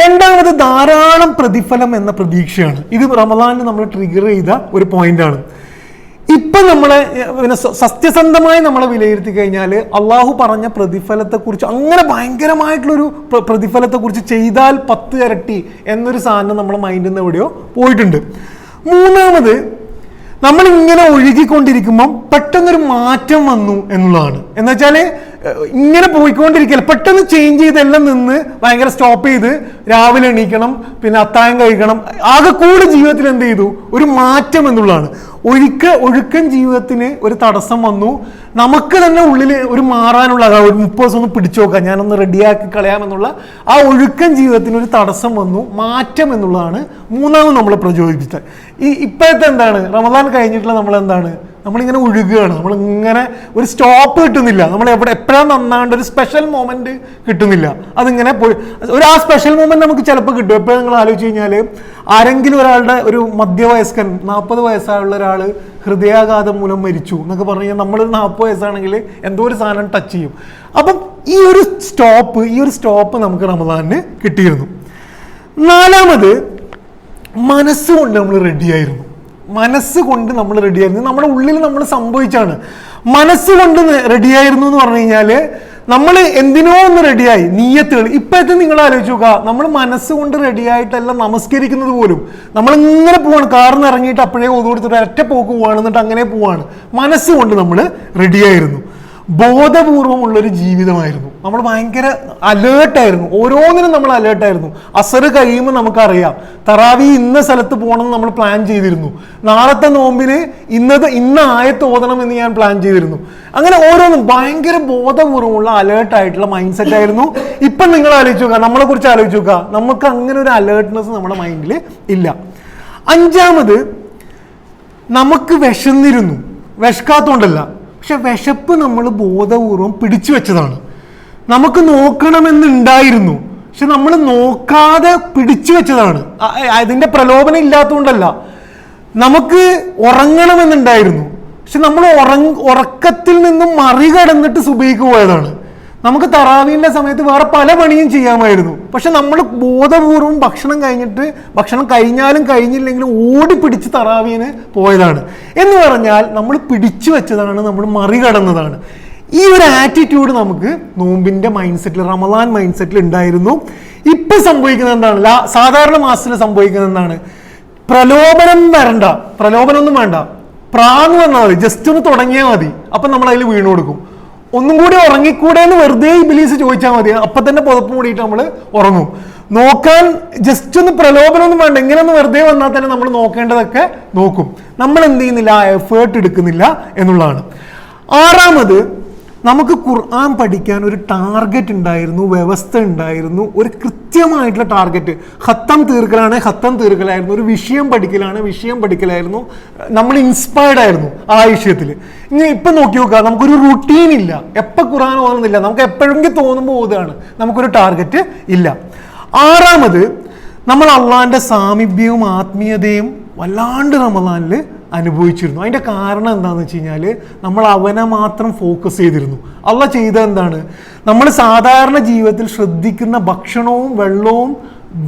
Speaker 1: രണ്ടാമത്, ധാരാളം പ്രതിഫലം എന്ന പ്രതീക്ഷയാണ്. ഇത് റമദാനിൽ നമ്മൾ ട്രിഗർ ചെയ്ത ഒരു പോയിന്റാണ്. ഇപ്പം നമ്മളെ പിന്നെ സത്യസന്ധമായി നമ്മളെ വിലയിരുത്തി കഴിഞ്ഞാൽ അള്ളാഹു പറഞ്ഞ പ്രതിഫലത്തെക്കുറിച്ച് അങ്ങനെ ഭയങ്കരമായിട്ടുള്ളൊരു പ്രതിഫലത്തെക്കുറിച്ച് ചെയ്താൽ 10 ഇരട്ടി എന്നൊരു സാധനം നമ്മളെ മൈൻഡിൽ നിന്ന് എവിടെയോ പോയിട്ടുണ്ട്. മൂന്നാമത്, നമ്മളിങ്ങനെ ഒഴുകിക്കൊണ്ടിരിക്കുമ്പം പെട്ടെന്നൊരു മാറ്റം വന്നു എന്നുള്ളതാണ്. എന്ന് വെച്ചാൽ ഇങ്ങനെ പോയിക്കൊണ്ടിരിക്കില്ല, പെട്ടെന്ന് ചേഞ്ച് ചെയ്തെല്ലാം നിന്ന് ഭയങ്കര സ്റ്റോപ്പ് ചെയ്ത് രാവിലെ എണീക്കണം, പിന്നെ അത്താഴം കഴിക്കണം, ആകെ കൂടെ ജീവിതത്തിൽ എന്ത് ചെയ്തു, ഒരു മാറ്റം എന്നുള്ളതാണ്. ഒഴുക്കൻ ജീവിതത്തിന് ഒരു തടസ്സം വന്നു. നമുക്ക് തന്നെ ഉള്ളിൽ ഒരു മാറാനുള്ള ഒരു 30 ദിവസം ഒന്ന് പിടിച്ചു നോക്കാം, ഞാനൊന്ന് റെഡിയാക്കി കളയാമെന്നുള്ള ആ ഒഴുക്കൻ ജീവിതത്തിന് ഒരു തടസ്സം വന്നു. മാറ്റം എന്നുള്ളതാണ് മൂന്നാമത് നമ്മളെ പ്രചോദിപ്പിച്ചത്. ഇപ്പോഴത്തെ എന്താണ്, റമദാൻ കഴിഞ്ഞിട്ടുള്ള നമ്മളെന്താണ്, നമ്മളിങ്ങനെ ഒഴുകുകയാണ്, നമ്മളിങ്ങനെ ഒരു സ്റ്റോപ്പ് കിട്ടുന്നില്ല, നമ്മൾ എപ്പോഴാണ് നന്നാണ്ട് ഒരു സ്പെഷ്യൽ മൊമെന്റ് കിട്ടുന്നില്ല. അതിങ്ങനെ പോയി ആ സ്പെഷ്യൽ മൊമെന്റ് നമുക്ക് ചിലപ്പോൾ കിട്ടും. എപ്പോഴും നിങ്ങൾ ആലോചിച്ച് കഴിഞ്ഞാൽ ആരെങ്കിലും ഒരാളുടെ ഒരു മധ്യവയസ്കൻ 40 വയസ്സായുള്ള ഒരാൾ ഹൃദയാഘാതം മൂലം മരിച്ചു എന്നൊക്കെ പറഞ്ഞു കഴിഞ്ഞാൽ നമ്മൾ 40 വയസ്സാണെങ്കിൽ എന്തോ ഒരു സാധനം ടച്ച് ചെയ്യും. അപ്പം ഈ ഒരു സ്റ്റോപ്പ് നമുക്ക് റമദാനിന് കിട്ടിയിരുന്നു. നാലാമത്, മനസ്സുകൊണ്ട് നമ്മൾ റെഡിയായിരുന്നു. നമ്മുടെ ഉള്ളിൽ നമ്മൾ സംഭവിച്ചാണ്. മനസ്സുകൊണ്ട് റെഡിയായിരുന്നു എന്ന് പറഞ്ഞു കഴിഞ്ഞാൽ നമ്മൾ എന്തിനോ ഒന്ന് റെഡിയായി, നീയത്തുകൾ. ഇപ്പോഴത്തെ നിങ്ങൾ ആലോചിച്ച് നോക്കുക, നമ്മൾ മനസ്സുകൊണ്ട് റെഡിയായിട്ടല്ല നമസ്കരിക്കുന്നത് പോലും. നമ്മളിങ്ങനെ പോവാണ്, കാറിന്ന് ഇറങ്ങിയിട്ട് അപ്പോഴേ ഒതുകൊടുത്തിട്ട് ഒറ്റ പോക്ക് പോവാണ്, എന്നിട്ട് അങ്ങനെ പോവാണ്. മനസ്സുകൊണ്ട് നമ്മൾ റെഡിയായിരുന്നു. ബോധപൂർവമുള്ളൊരു ജീവിതമായിരുന്നു. നമ്മൾ ഭയങ്കര അലേർട്ടായിരുന്നു, ഓരോന്നിനും നമ്മൾ അലേർട്ടായിരുന്നു. അസറ് കഴിയുമ്പോൾ നമുക്കറിയാം തറാവി ഇന്ന സ്ഥലത്ത് പോകണമെന്ന് നമ്മൾ പ്ലാൻ ചെയ്തിരുന്നു. നാളത്തെ നോമ്പിന് ഇന്ന ആയത്ത് ഓതണം എന്ന് ഞാൻ പ്ലാൻ ചെയ്തിരുന്നു. അങ്ങനെ ഓരോന്നും ഭയങ്കര ബോധപൂർവമുള്ള അലേർട്ടായിട്ടുള്ള മൈൻഡ് സെറ്റ് ആയിരുന്നു. ഇപ്പം നിങ്ങൾ ആലോചിച്ച് നോക്കുക, നമ്മളെ കുറിച്ച് ആലോചിച്ച് നോക്കുക, നമുക്ക് അങ്ങനെ ഒരു അലേർട്ട്നെസ് നമ്മുടെ മൈൻഡിൽ ഇല്ല. അഞ്ചാമത്, നമുക്ക് വിശന്നിരുന്നു, വിശക്കാത്തോണ്ടല്ല, പക്ഷെ വിശപ്പ് നമ്മൾ ബോധപൂർവം പിടിച്ചു വെച്ചതാണ്. നമുക്ക് നോക്കണമെന്നുണ്ടായിരുന്നു, പക്ഷെ നമ്മൾ നോക്കാതെ പിടിച്ചു വെച്ചതാണ്. അതിന്റെ പ്രലോഭനം ഇല്ലാത്തതുകൊണ്ടല്ല. നമുക്ക് ഉറങ്ങണമെന്നുണ്ടായിരുന്നു, പക്ഷെ നമ്മൾ ഉറക്കത്തിൽ നിന്നും മറികടന്നിട്ട് സുബഹിക്ക് പോയതാണ്. നമുക്ക് തറാവീന്റെ സമയത്ത് വേറെ പല പണിയും ചെയ്യാമായിരുന്നു, പക്ഷെ നമ്മൾ ബോധപൂർവം ഭക്ഷണം കഴിഞ്ഞാലും കഴിഞ്ഞില്ലെങ്കിലും ഓടിപ്പിടിച്ച് തറാവീന് പോയതാണ്. എന്ന് പറഞ്ഞാൽ നമ്മൾ പിടിച്ചു വെച്ചതാണ്, നമ്മൾ മറികടന്നതാണ്. ഈ ഒരു ആറ്റിറ്റ്യൂഡ് നമുക്ക് നോമ്പിന്റെ മൈൻഡ് സെറ്റിൽ, റമദാൻ മൈൻഡ് സെറ്റിൽ ഉണ്ടായിരുന്നു. ഇപ്പൊ സംഭവിക്കുന്നത് എന്താണ്, സാധാരണ മാസത്തിൽ സംഭവിക്കുന്നത് എന്താണ്, പ്രലോഭനമൊന്നും വേണ്ട, പ്രാന്ന് വന്നാൽ മതി, ജസ്റ്റ് ഒന്ന് തുടങ്ങിയാൽ മതി, അപ്പൊ നമ്മൾ അതിൽ വീണു കൊടുക്കും. ഒന്നും കൂടി ഉറങ്ങിക്കൂടെ എന്ന് വെറുതെ ഇബ്ലീസ് ചോദിച്ചാൽ മതി, അപ്പൊ തന്നെ പുതപ്പ് മൂടിയിട്ട് നമ്മൾ ഉറങ്ങും. നോക്കാൻ ജസ്റ്റ് ഒന്ന് പ്രലോഭനമൊന്നും വേണ്ട, ഇങ്ങനെ ഒന്ന് വെറുതെ വന്നാൽ തന്നെ നമ്മൾ നോക്കേണ്ടതൊക്കെ നോക്കും. നമ്മൾ എന്ത് ചെയ്യുന്നില്ല, എഫേർട്ട് എടുക്കുന്നില്ല എന്നുള്ളതാണ്. ആറാമത്, നമുക്ക് ഖുർആൻ പഠിക്കാൻ ഒരു ടാർഗറ്റ് ഉണ്ടായിരുന്നു, വ്യവസ്ഥ ഉണ്ടായിരുന്നു, ഒരു കൃത്യമായിട്ടുള്ള ടാർഗറ്റ്. ഖത്തം തീർക്കലായിരുന്നു, ഒരു വിഷയം പഠിക്കലായിരുന്നു. നമ്മൾ ഇൻസ്പയർഡ് ആയിരുന്നു ആ വിഷയത്തിൽ. ഇനി ഇപ്പം നോക്കി നോക്കുക, നമുക്കൊരു റുട്ടീൻ ഇല്ല, എപ്പോൾ ഖുർആൻ ഓതുന്നില്ല, നമുക്ക് എപ്പോഴെങ്കിലും തോന്നുമ്പോൾ ഓതുകയാണ്, നമുക്കൊരു ടാർഗറ്റ് ഇല്ല. ആറാമത്, നമ്മൾ അള്ളാഹിന്റെ സാമീപ്യവും ആത്മീയതയും വല്ലാണ്ട് റമദാനിൽ അനുഭവിച്ചിരുന്നു. അതിൻ്റെ കാരണം എന്താണെന്ന് വെച്ച് കഴിഞ്ഞാൽ നമ്മൾ അവനെ മാത്രം ഫോക്കസ് ചെയ്തിരുന്നു. അള്ളാഹ് ചെയ്തത് എന്താണ്, നമ്മൾ സാധാരണ ജീവിതത്തിൽ ശ്രദ്ധിക്കുന്ന ഭക്ഷണവും വെള്ളവും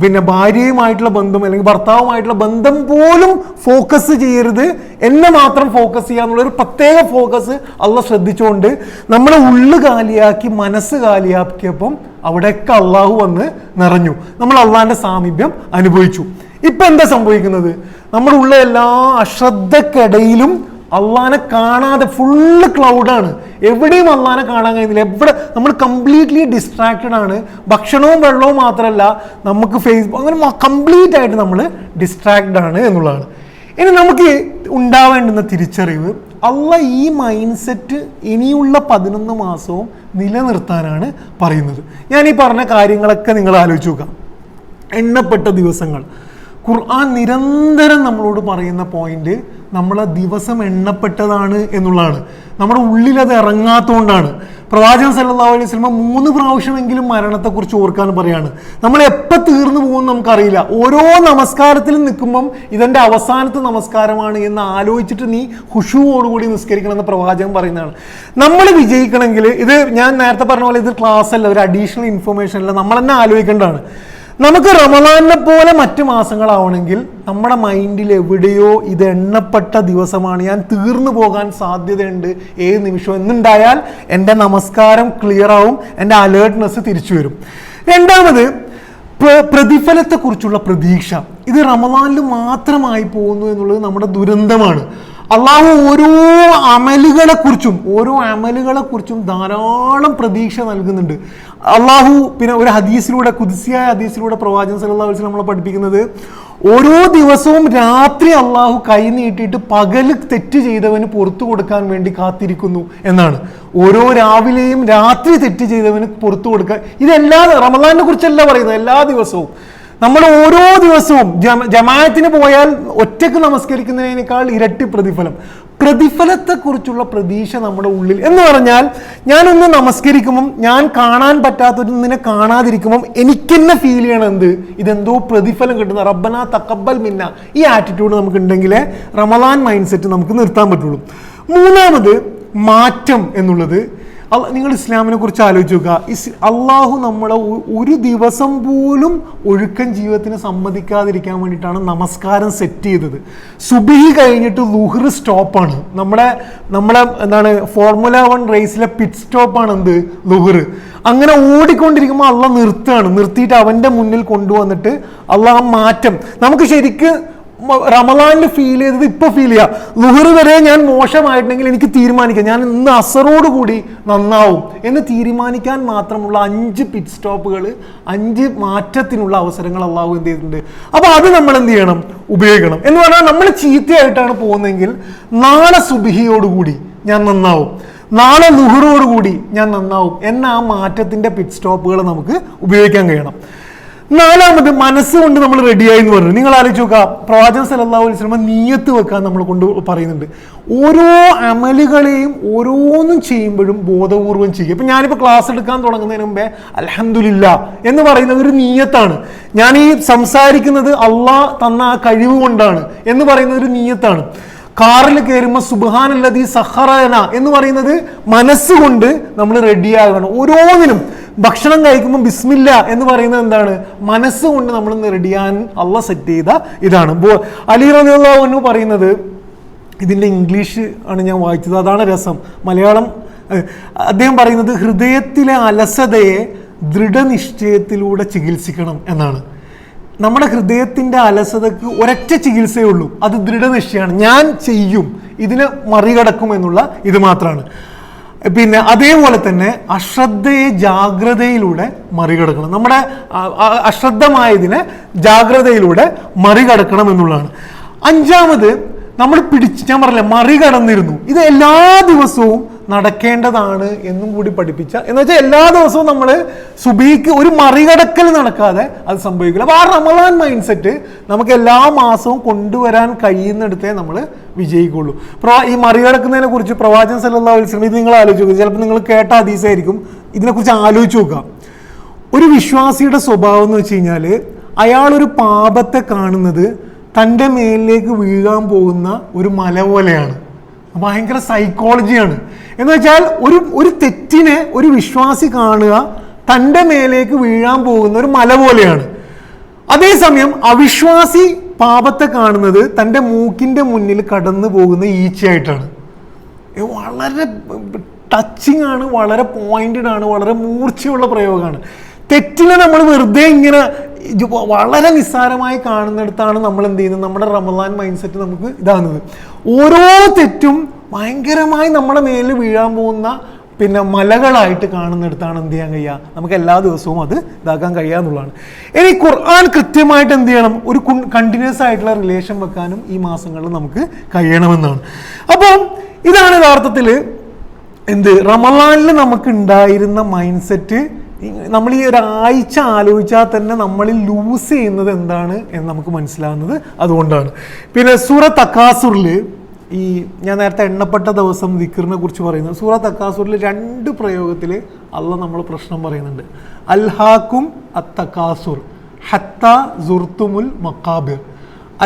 Speaker 1: പിന്നെ ഭാര്യയുമായിട്ടുള്ള ബന്ധം അല്ലെങ്കിൽ ഭർത്താവുമായിട്ടുള്ള ബന്ധം പോലും ഫോക്കസ് ചെയ്യരുത്, എന്നെ മാത്രം ഫോക്കസ് ചെയ്യാന്നുള്ളൊരു പ്രത്യേക ഫോക്കസ് അള്ളാഹ് ശ്രദ്ധിച്ചുകൊണ്ട് നമ്മളെ ഉള്ളു കാലിയാക്കി മനസ്സ് കാലിയാക്കിയപ്പം അവിടെയൊക്കെ അള്ളാഹു വന്ന് നിറഞ്ഞു. നമ്മൾ അള്ളാഹിന്റെ സാമീപ്യം അനുഭവിച്ചു. ഇപ്പൊ എന്താ സംഭവിക്കുന്നത്, നമ്മുടെ ഉള്ള എല്ലാ അശ്രദ്ധക്കിടയിലും അള്ളാനെ കാണാതെ ഫുള്ള് ക്ലൗഡാണ്, എവിടെയും അള്ളാനെ കാണാൻ കഴിയുന്നില്ല. നമ്മൾ കംപ്ലീറ്റ്ലി ഡിസ്ട്രാക്റ്റഡ് ആണ്. ഭക്ഷണവും വെള്ളവും മാത്രമല്ല, നമുക്ക് ഫേസ്ബുക്ക് അങ്ങനെ കംപ്ലീറ്റ് ആയിട്ട് നമ്മൾ ഡിസ്ട്രാക്റ്റഡ് ആണ് എന്നുള്ളതാണ്. ഇനി നമുക്ക് ഉണ്ടാവേണ്ടുന്ന തിരിച്ചറിവ്, അള്ളാഹ് ഈ മൈൻഡ് സെറ്റ് ഇനിയുള്ള 11 മാസവും നിലനിർത്താനാണ് പറയുന്നത്. ഞാൻ ഈ പറഞ്ഞ കാര്യങ്ങളൊക്കെ നിങ്ങൾ ആലോചിച്ച് നോക്കാം. എണ്ണപ്പെട്ട ദിവസങ്ങൾ, ഖുർആൻ നിരന്തരം നമ്മളോട് പറയുന്ന പോയിന്റ് നമ്മളെ ദിവസം എണ്ണപ്പെട്ടതാണ് എന്നുള്ളതാണ്. നമ്മുടെ ഉള്ളിൽ അത് ഇറങ്ങാത്തതുകൊണ്ടാണ്. പ്രവാചകൻ സല്ലല്ലാഹു അലൈഹി വസല്ലം 3 പ്രാവശ്യമെങ്കിലും മരണത്തെക്കുറിച്ച് ഓർക്കാൻ പറയാണ്. നമ്മൾ എപ്പോൾ തീർന്നു പോകുമെന്ന് നമുക്കറിയില്ല. ഓരോ നമസ്കാരത്തിലും നിൽക്കുമ്പം ഇതെൻ്റെ അവസാനത്തെ നമസ്കാരമാണ് എന്ന് ആലോചിച്ചിട്ട് നീ ഖുശൂവോടുകൂടി നിസ്കരിക്കണമെന്ന് പ്രവാചകൻ പറയുന്നതാണ്. നമ്മൾ വിജയിക്കണമെങ്കിൽ, ഇത് ഞാൻ നേരത്തെ പറഞ്ഞ പോലെ ഇത് ക്ലാസ് അല്ല, ഒരു അഡീഷണൽ ഇൻഫർമേഷൻ അല്ല, നമ്മൾ തന്നെ ആലോചിക്കേണ്ടതാണ്. നമുക്ക് റമദാനിനെ പോലെ മറ്റു മാസങ്ങളാവണമെങ്കിൽ നമ്മുടെ മൈൻഡിൽ എവിടെയോ ഇത് എണ്ണപ്പെട്ട ദിവസമാണ്, ഞാൻ തീർന്നു പോകാൻ സാധ്യതയുണ്ട് ഏത് നിമിഷവും എന്നുണ്ടായാൽ എൻ്റെ നമസ്കാരം ക്ലിയർ ആവും, എൻ്റെ അലേർട്ട്നെസ് തിരിച്ചു വരും. രണ്ടാമത് പ്രതിഫലത്തെക്കുറിച്ചുള്ള പ്രതീക്ഷ. ഇത് റമദാനിൽ മാത്രമായി പോകുന്നു എന്നുള്ളത് നമ്മുടെ ദുരന്തമാണ്. അള്ളാഹു ഓരോ അമലുകളെക്കുറിച്ചും ധാരാളം പ്രതീക്ഷ നൽകുന്നുണ്ട്. അള്ളാഹു പിന്നെ ഒരു ഹദീസിലൂടെ, ഖുദ്സിയായ ഹദീസിലൂടെ പ്രവാചകൻ സല്ലല്ലാഹു അലൈഹി വസല്ലം നമ്മളെ പഠിപ്പിക്കുന്നത്, ഓരോ ദിവസവും രാത്രി അള്ളാഹു കൈ നീട്ടിയിട്ട് പകല് തെറ്റ് ചെയ്തവന് പുറത്തു കൊടുക്കാൻ വേണ്ടി കാത്തിരിക്കുന്നു എന്നാണ്. ഓരോ രാവിലെയും രാത്രി തെറ്റ് ചെയ്തവന് പുറത്തു കൊടുക്കാൻ. ഇതെല്ലാ റമദാനിനെ കുറിച്ചല്ല പറയുന്നത്, എല്ലാ ദിവസവും നമ്മൾ ഓരോ ദിവസവും ജമാഅത്തിന് പോയാൽ ഒറ്റക്ക് നമസ്കരിക്കുന്നതിനേക്കാൾ ഇരട്ടി പ്രതിഫലത്തെക്കുറിച്ചുള്ള പ്രതീക്ഷ നമ്മുടെ ഉള്ളിൽ എന്ന് പറഞ്ഞാൽ, ഞാനൊന്ന് നമസ്കരിക്കുമ്പം ഞാൻ കാണാൻ പറ്റാത്തൊന്നിനെ കാണാതിരിക്കുമ്പം എനിക്കെന്നെ ഫീൽ ചെയ്യണം എന്ത്, ഇതെന്തോ പ്രതിഫലം കിട്ടുന്ന റബ്ബന തഖബ്ബൽ മിന്ന, ഈ ആറ്റിറ്റ്യൂഡ് നമുക്ക് ഉണ്ടെങ്കിലേ റമദാൻ മൈൻഡ് സെറ്റ് നമുക്ക് നിർത്താൻ പറ്റുള്ളൂ. മൂന്നാമത് മാറ്റം എന്നുള്ളത്, നിങ്ങൾ ഇസ്ലാമിനെ കുറിച്ച് ആലോചിച്ച് നോക്കുക. അള്ളാഹു നമ്മളെ ഒരു ദിവസം പോലും ഒഴുക്കൻ ജീവിതത്തിന് സമ്മതിക്കാതിരിക്കാൻ വേണ്ടിയിട്ടാണ് നമസ്കാരം സെറ്റ് ചെയ്തത്. സുബഹി കഴിഞ്ഞിട്ട് ളുഹ്ർ സ്റ്റോപ്പാണ്. നമ്മുടെ എന്താണ് ഫോർമുല 1 റേസിലെ പിറ്റ് സ്റ്റോപ്പാണ് എന്ത്, ളുഹ്ർ. അങ്ങനെ ഓടിക്കൊണ്ടിരിക്കുമ്പോൾ അള്ളാഹ് നിർത്തിയിട്ട് അവൻ്റെ മുന്നിൽ കൊണ്ടുവന്നിട്ട് അള്ളാഹ് മാറ്റം നമുക്ക് ശരിക്ക് റമദാനിൽ ഫീൽ ചെയ്തത് ഇപ്പോൾ ഫീൽ ചെയ്യാം. ളുഹർ വരെ ഞാൻ മോശമായിട്ടുണ്ടെങ്കിൽ എനിക്ക് തീരുമാനിക്കാം ഞാൻ ഇന്ന് അസറോട് കൂടി നന്നാവും എന്ന് തീരുമാനിക്കാൻ മാത്രമുള്ള 5 പിറ്റ് സ്റ്റോപ്പുകൾ, 5 മാറ്റത്തിനുള്ള അവസരങ്ങൾ അള്ളാഹു എന്ത് ചെയ്തിട്ടുണ്ട്. അപ്പോൾ അത് നമ്മൾ എന്ത് ചെയ്യണം, ഉപയോഗിക്കണം. എന്ന് പറഞ്ഞാൽ നമ്മൾ ചീത്തയായിട്ടാണ് പോകുന്നതെങ്കിൽ നാളെ സുബഹിയോടുകൂടി ഞാൻ നന്നാവും, നാളെ ളുഹറോടുകൂടി ഞാൻ നന്നാവും എന്ന ആ മാറ്റത്തിൻ്റെ പിറ്റ് സ്റ്റോപ്പുകൾ നമുക്ക് ഉപയോഗിക്കാൻ കഴിയണം. നാലാമത് മനസ്സുകൊണ്ട് നമ്മൾ റെഡിയായി എന്ന് പറഞ്ഞു. നിങ്ങൾ ആലോചിച്ച് നോക്കുക, പ്രവാചകൻ സല്ലല്ലാഹു അലൈഹി വസല്ലം നിയ്യത്ത് വെക്കാൻ നമ്മൾ കൊണ്ട് പറയുന്നുണ്ട്. ഓരോ അമലുകളെയും ഓരോന്നും ചെയ്യുമ്പോഴും ബോധപൂർവം ചെയ്യുക. ഇപ്പം ഞാനിപ്പോൾ ക്ലാസ് എടുക്കാൻ തുടങ്ങുന്നതിന് മുമ്പേ അൽഹംദുലില്ലാ എന്ന് പറയുന്നത് ഒരു നിയ്യത്താണ്. ഞാൻ ഈ സംസാരിക്കുന്നത് അള്ളാഹ് തന്ന ആ കഴിവ് കൊണ്ടാണ് എന്ന് പറയുന്നത് ഒരു നിയ്യത്താണ്. കാറിൽ കയറുമ്പോൾ സുബ്ഹാനല്ലദീ സഖറന എന്ന് പറയുന്നത് മനസ്സുകൊണ്ട് നമ്മൾ റെഡിയാകണം. ഓരോന്നിനും ഭക്ഷണം കഴിക്കുമ്പോൾ ബിസ്മില്ല എന്ന് പറയുന്നത് എന്താണ്, മനസ്സുകൊണ്ട് നമ്മൾ റെഡിയാൻ അള്ളാഹ് സെറ്റ് ചെയ്ത ഇതാണ്. അലി റളിയല്ലാഹു അൻഹു പറയുന്നത്, ഇതിൻ്റെ ഇംഗ്ലീഷ് ആണ് ഞാൻ വായിച്ചത്, അതാണ് രസം. മലയാളം അദ്ദേഹം പറയുന്നത്, ഹൃദയത്തിലെ അലസതയെ ദൃഢനിശ്ചയത്തിലൂടെ ചികിത്സിക്കണം എന്നാണ്. നമ്മുടെ ഹൃദയത്തിൻ്റെ അലസതയ്ക്ക് ഒരൊറ്റ ചികിത്സയേ ഉള്ളൂ, അത് ദൃഢനിശ്ചയമാണ്. ഞാൻ ചെയ്യും, ഇതിനെ മറികടക്കും എന്നുള്ള ഇത് മാത്രമാണ്. പിന്നെ അതേപോലെ തന്നെ അശ്രദ്ധയെ ജാഗ്രതയിലൂടെ മറികടക്കണം. നമ്മുടെ അശ്രദ്ധമായതിനെ ജാഗ്രതയിലൂടെ മറികടക്കണം എന്നുള്ളതാണ്. അഞ്ചാമത് നമ്മൾ ഞാൻ പറഞ്ഞില്ല മറികടന്നിരുന്നു, ഇത് എല്ലാ ദിവസവും നടക്കേണ്ടതാണ് എന്നും കൂടി പഠിപ്പിച്ച, എന്ന് വെച്ചാൽ എല്ലാ ദിവസവും നമ്മൾ സുബഹിക്ക് ഒരു മറികടക്കൽ നടക്കാതെ അത് സംഭവിക്കില്ല. അപ്പോൾ ആ റമദാൻ മൈൻഡ് സെറ്റ് നമുക്ക് എല്ലാ മാസവും കൊണ്ടുവരാൻ കഴിയുന്നിടത്തേ നമ്മൾ വിജയിക്കുള്ളൂ. ഈ മറികടക്കുന്നതിനെ കുറിച്ച് പ്രവാചകൻ സല്ലല്ലാഹു അലൈഹി വസല്ലം, ഇത് നിങ്ങൾ ആലോചിച്ച് നോക്കുക, ചിലപ്പോൾ നിങ്ങൾ കേട്ട ഹദീസായിരിക്കും, ഇതിനെക്കുറിച്ച് ആലോചിച്ച് നോക്കുക. ഒരു വിശ്വാസിയുടെ സ്വഭാവം എന്ന് വെച്ച് കഴിഞ്ഞാൽ, അയാളൊരു പാപത്തെ കാണുന്നത് തൻ്റെ മേലിലേക്ക് വീഴാൻ പോകുന്ന ഒരു മല പോലെയാണ്. ഭയങ്കര സൈക്കോളജിയാണ്. എന്ന് വെച്ചാൽ ഒരു തെറ്റിനെ ഒരു വിശ്വാസി കാണുക തൻ്റെ മേലേക്ക് വീഴാൻ പോകുന്ന ഒരു മല പോലെയാണ്. അതേസമയം അവിശ്വാസി പാപത്തെ കാണുന്നത് തൻ്റെ മൂക്കിൻ്റെ മുന്നിൽ കടന്നു പോകുന്ന ഈച്ചയായിട്ടാണ്. വളരെ ടച്ചിങ് ആണ്, വളരെ പോയിന്റഡ് ആണ്, വളരെ മൂർച്ചയുള്ള പ്രയോഗമാണ്. തെറ്റിനെ നമ്മൾ വെറുതെ ഇങ്ങനെ വളരെ നിസ്സാരമായി കാണുന്നിടത്താണ് നമ്മൾ എന്ത് ചെയ്യുന്നത്, നമ്മുടെ റമദാൻ മൈൻഡ് സെറ്റ് നമുക്ക് ഇതാകുന്നത്. ഓരോ തെറ്റും ഭയങ്കരമായി നമ്മുടെ മേലിൽ വീഴാൻ പോകുന്ന മലകളായിട്ട് കാണുന്നിടത്താണ് എന്ത് ചെയ്യാൻ കഴിയുക, നമുക്ക് എല്ലാ ദിവസവും അത് ഇതാക്കാൻ കഴിയുക എന്നുള്ളതാണ്. ഇനി ഖുർആൻ കൃത്യമായിട്ട് എന്ത് ചെയ്യണം, ഒരു കണ്ടിന്യൂസ് ആയിട്ടുള്ള റിലേഷൻ വെക്കാനും ഈ മാസങ്ങളിൽ നമുക്ക് കഴിയണമെന്നാണ്. അപ്പം ഇതാണ് യഥാർത്ഥത്തിൽ റമദാനിൽ നമുക്ക് ഉണ്ടായിരുന്ന മൈൻഡ് സെറ്റ്. നമ്മൾ ഈ ഒരാഴ്ച ആലോചിച്ചാൽ തന്നെ നമ്മളിൽ ലൂസ് ചെയ്യുന്നത് എന്താണ് എന്ന് നമുക്ക് മനസ്സിലാവുന്നത് അതുകൊണ്ടാണ്. പിന്നെ സൂറത്ത് തക്കാസുറിൽ ഞാൻ നേരത്തെ എണ്ണപ്പെട്ട ദിവസം ദിക്റിനെ കുറിച്ച് പറയുന്നത്, സൂറത്ത് തക്കാസുറിൽ 2 പ്രയോഗത്തിൽ അള്ളാഹ് നമ്മൾ പ്രശ്നം പറയുന്നുണ്ട്. അൽഹാക്കും അത്തക്കാസുർ ഹത്ത സുർത്തുമുൽ മക്കാബിർ.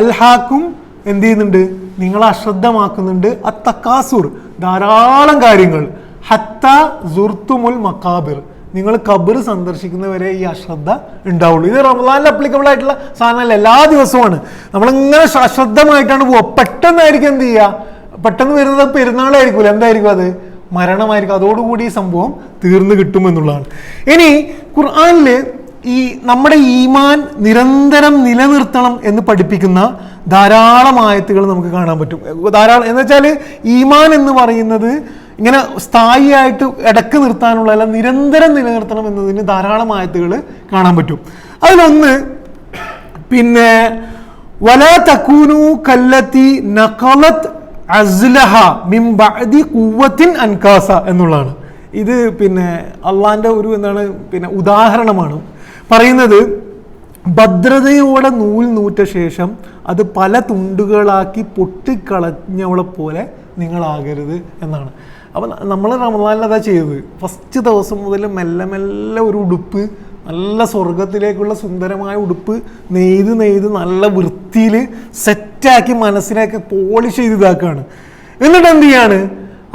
Speaker 1: അൽഹാക്കും എന്ത് ചെയ്യുന്നുണ്ട്, നിങ്ങളെ അശ്രദ്ധമാക്കുന്നുണ്ട്. അത്തക്കാസുർ ധാരാളം കാര്യങ്ങൾ. ഹത്ത സുർത്തുമുൽ മക്കാബിർ നിങ്ങൾ ഖബർ സന്ദർശിക്കുന്നവരെ ഈ അശ്രദ്ധ ഉണ്ടാവുള്ളൂ. ഇത് റമദാനിൽ അപ്ലിക്കബിൾ ആയിട്ടുള്ള സാധനമല്ല, എല്ലാ ദിവസവുമാണ്. നമ്മളിങ്ങനെ അശ്രദ്ധമായിട്ടാണ് പോവുക. പെട്ടെന്നായിരിക്കും എന്ത് ചെയ്യുക, പെട്ടെന്ന് വരുന്നത് പെരുന്നാളായിരിക്കുമല്ലോ, എന്തായിരിക്കും അത്, മരണമായിരിക്കും. അതോടുകൂടി ഈ സംഭവം തീർന്നു കിട്ടുമെന്നുള്ളതാണ്. ഇനി ഖുർആനിൽ ഈ നമ്മുടെ ഈമാൻ നിരന്തരം നിലനിർത്തണം എന്ന് പഠിപ്പിക്കുന്ന ധാരാളം ആയത്തുകൾ നമുക്ക് കാണാൻ പറ്റും. ധാരാളം എന്ന് വെച്ചാൽ ഈമാൻ എന്ന് പറയുന്നത് ഇങ്ങനെ സ്ഥായിയായിട്ട് ഇടക്ക് നിർത്താനുള്ള അല്ല, നിരന്തരം നിലനിർത്തണം എന്നതിന് ധാരാളം ആയത്തുകൾ കാണാൻ പറ്റും. അതിലൊന്ന് പിന്നെ വലാ തകൂനു കല്ലത്തി നഖലത് അസ്ലഹ മിൻ ബഅദി ഖുവ്വത്തിൻ അൻകാസ എന്നുള്ളതാണ്. ഇത് പിന്നെ അള്ളാന്റെ ഒരു എന്താണ് പിന്നെ ഉദാഹരണമാണ് പറയുന്നത്. ഭദ്രതയോടെ നൂൽ നൂറ്റ ശേഷം അത് പല തുണ്ടുകളാക്കി പൊട്ടിക്കളഞ്ഞവളെ പോലെ നിങ്ങളാകരുത് എന്നാണ്. അപ്പം നമ്മൾ റമദാനിൽ അതാ ചെയ്തത്. ഫസ്റ്റ് ദിവസം മുതൽ മെല്ലെ മെല്ലെ ഒരു ഉടുപ്പ്, നല്ല സ്വർഗത്തിലേക്കുള്ള സുന്ദരമായ ഉടുപ്പ് നെയ്ത് നല്ല വൃത്തിയിൽ സെറ്റാക്കി മനസ്സിനെയൊക്കെ പോളിഷ് ചെയ്ത് ഇതാക്കുകയാണ്. എന്നിട്ട് എന്ത് ചെയ്യാണ്,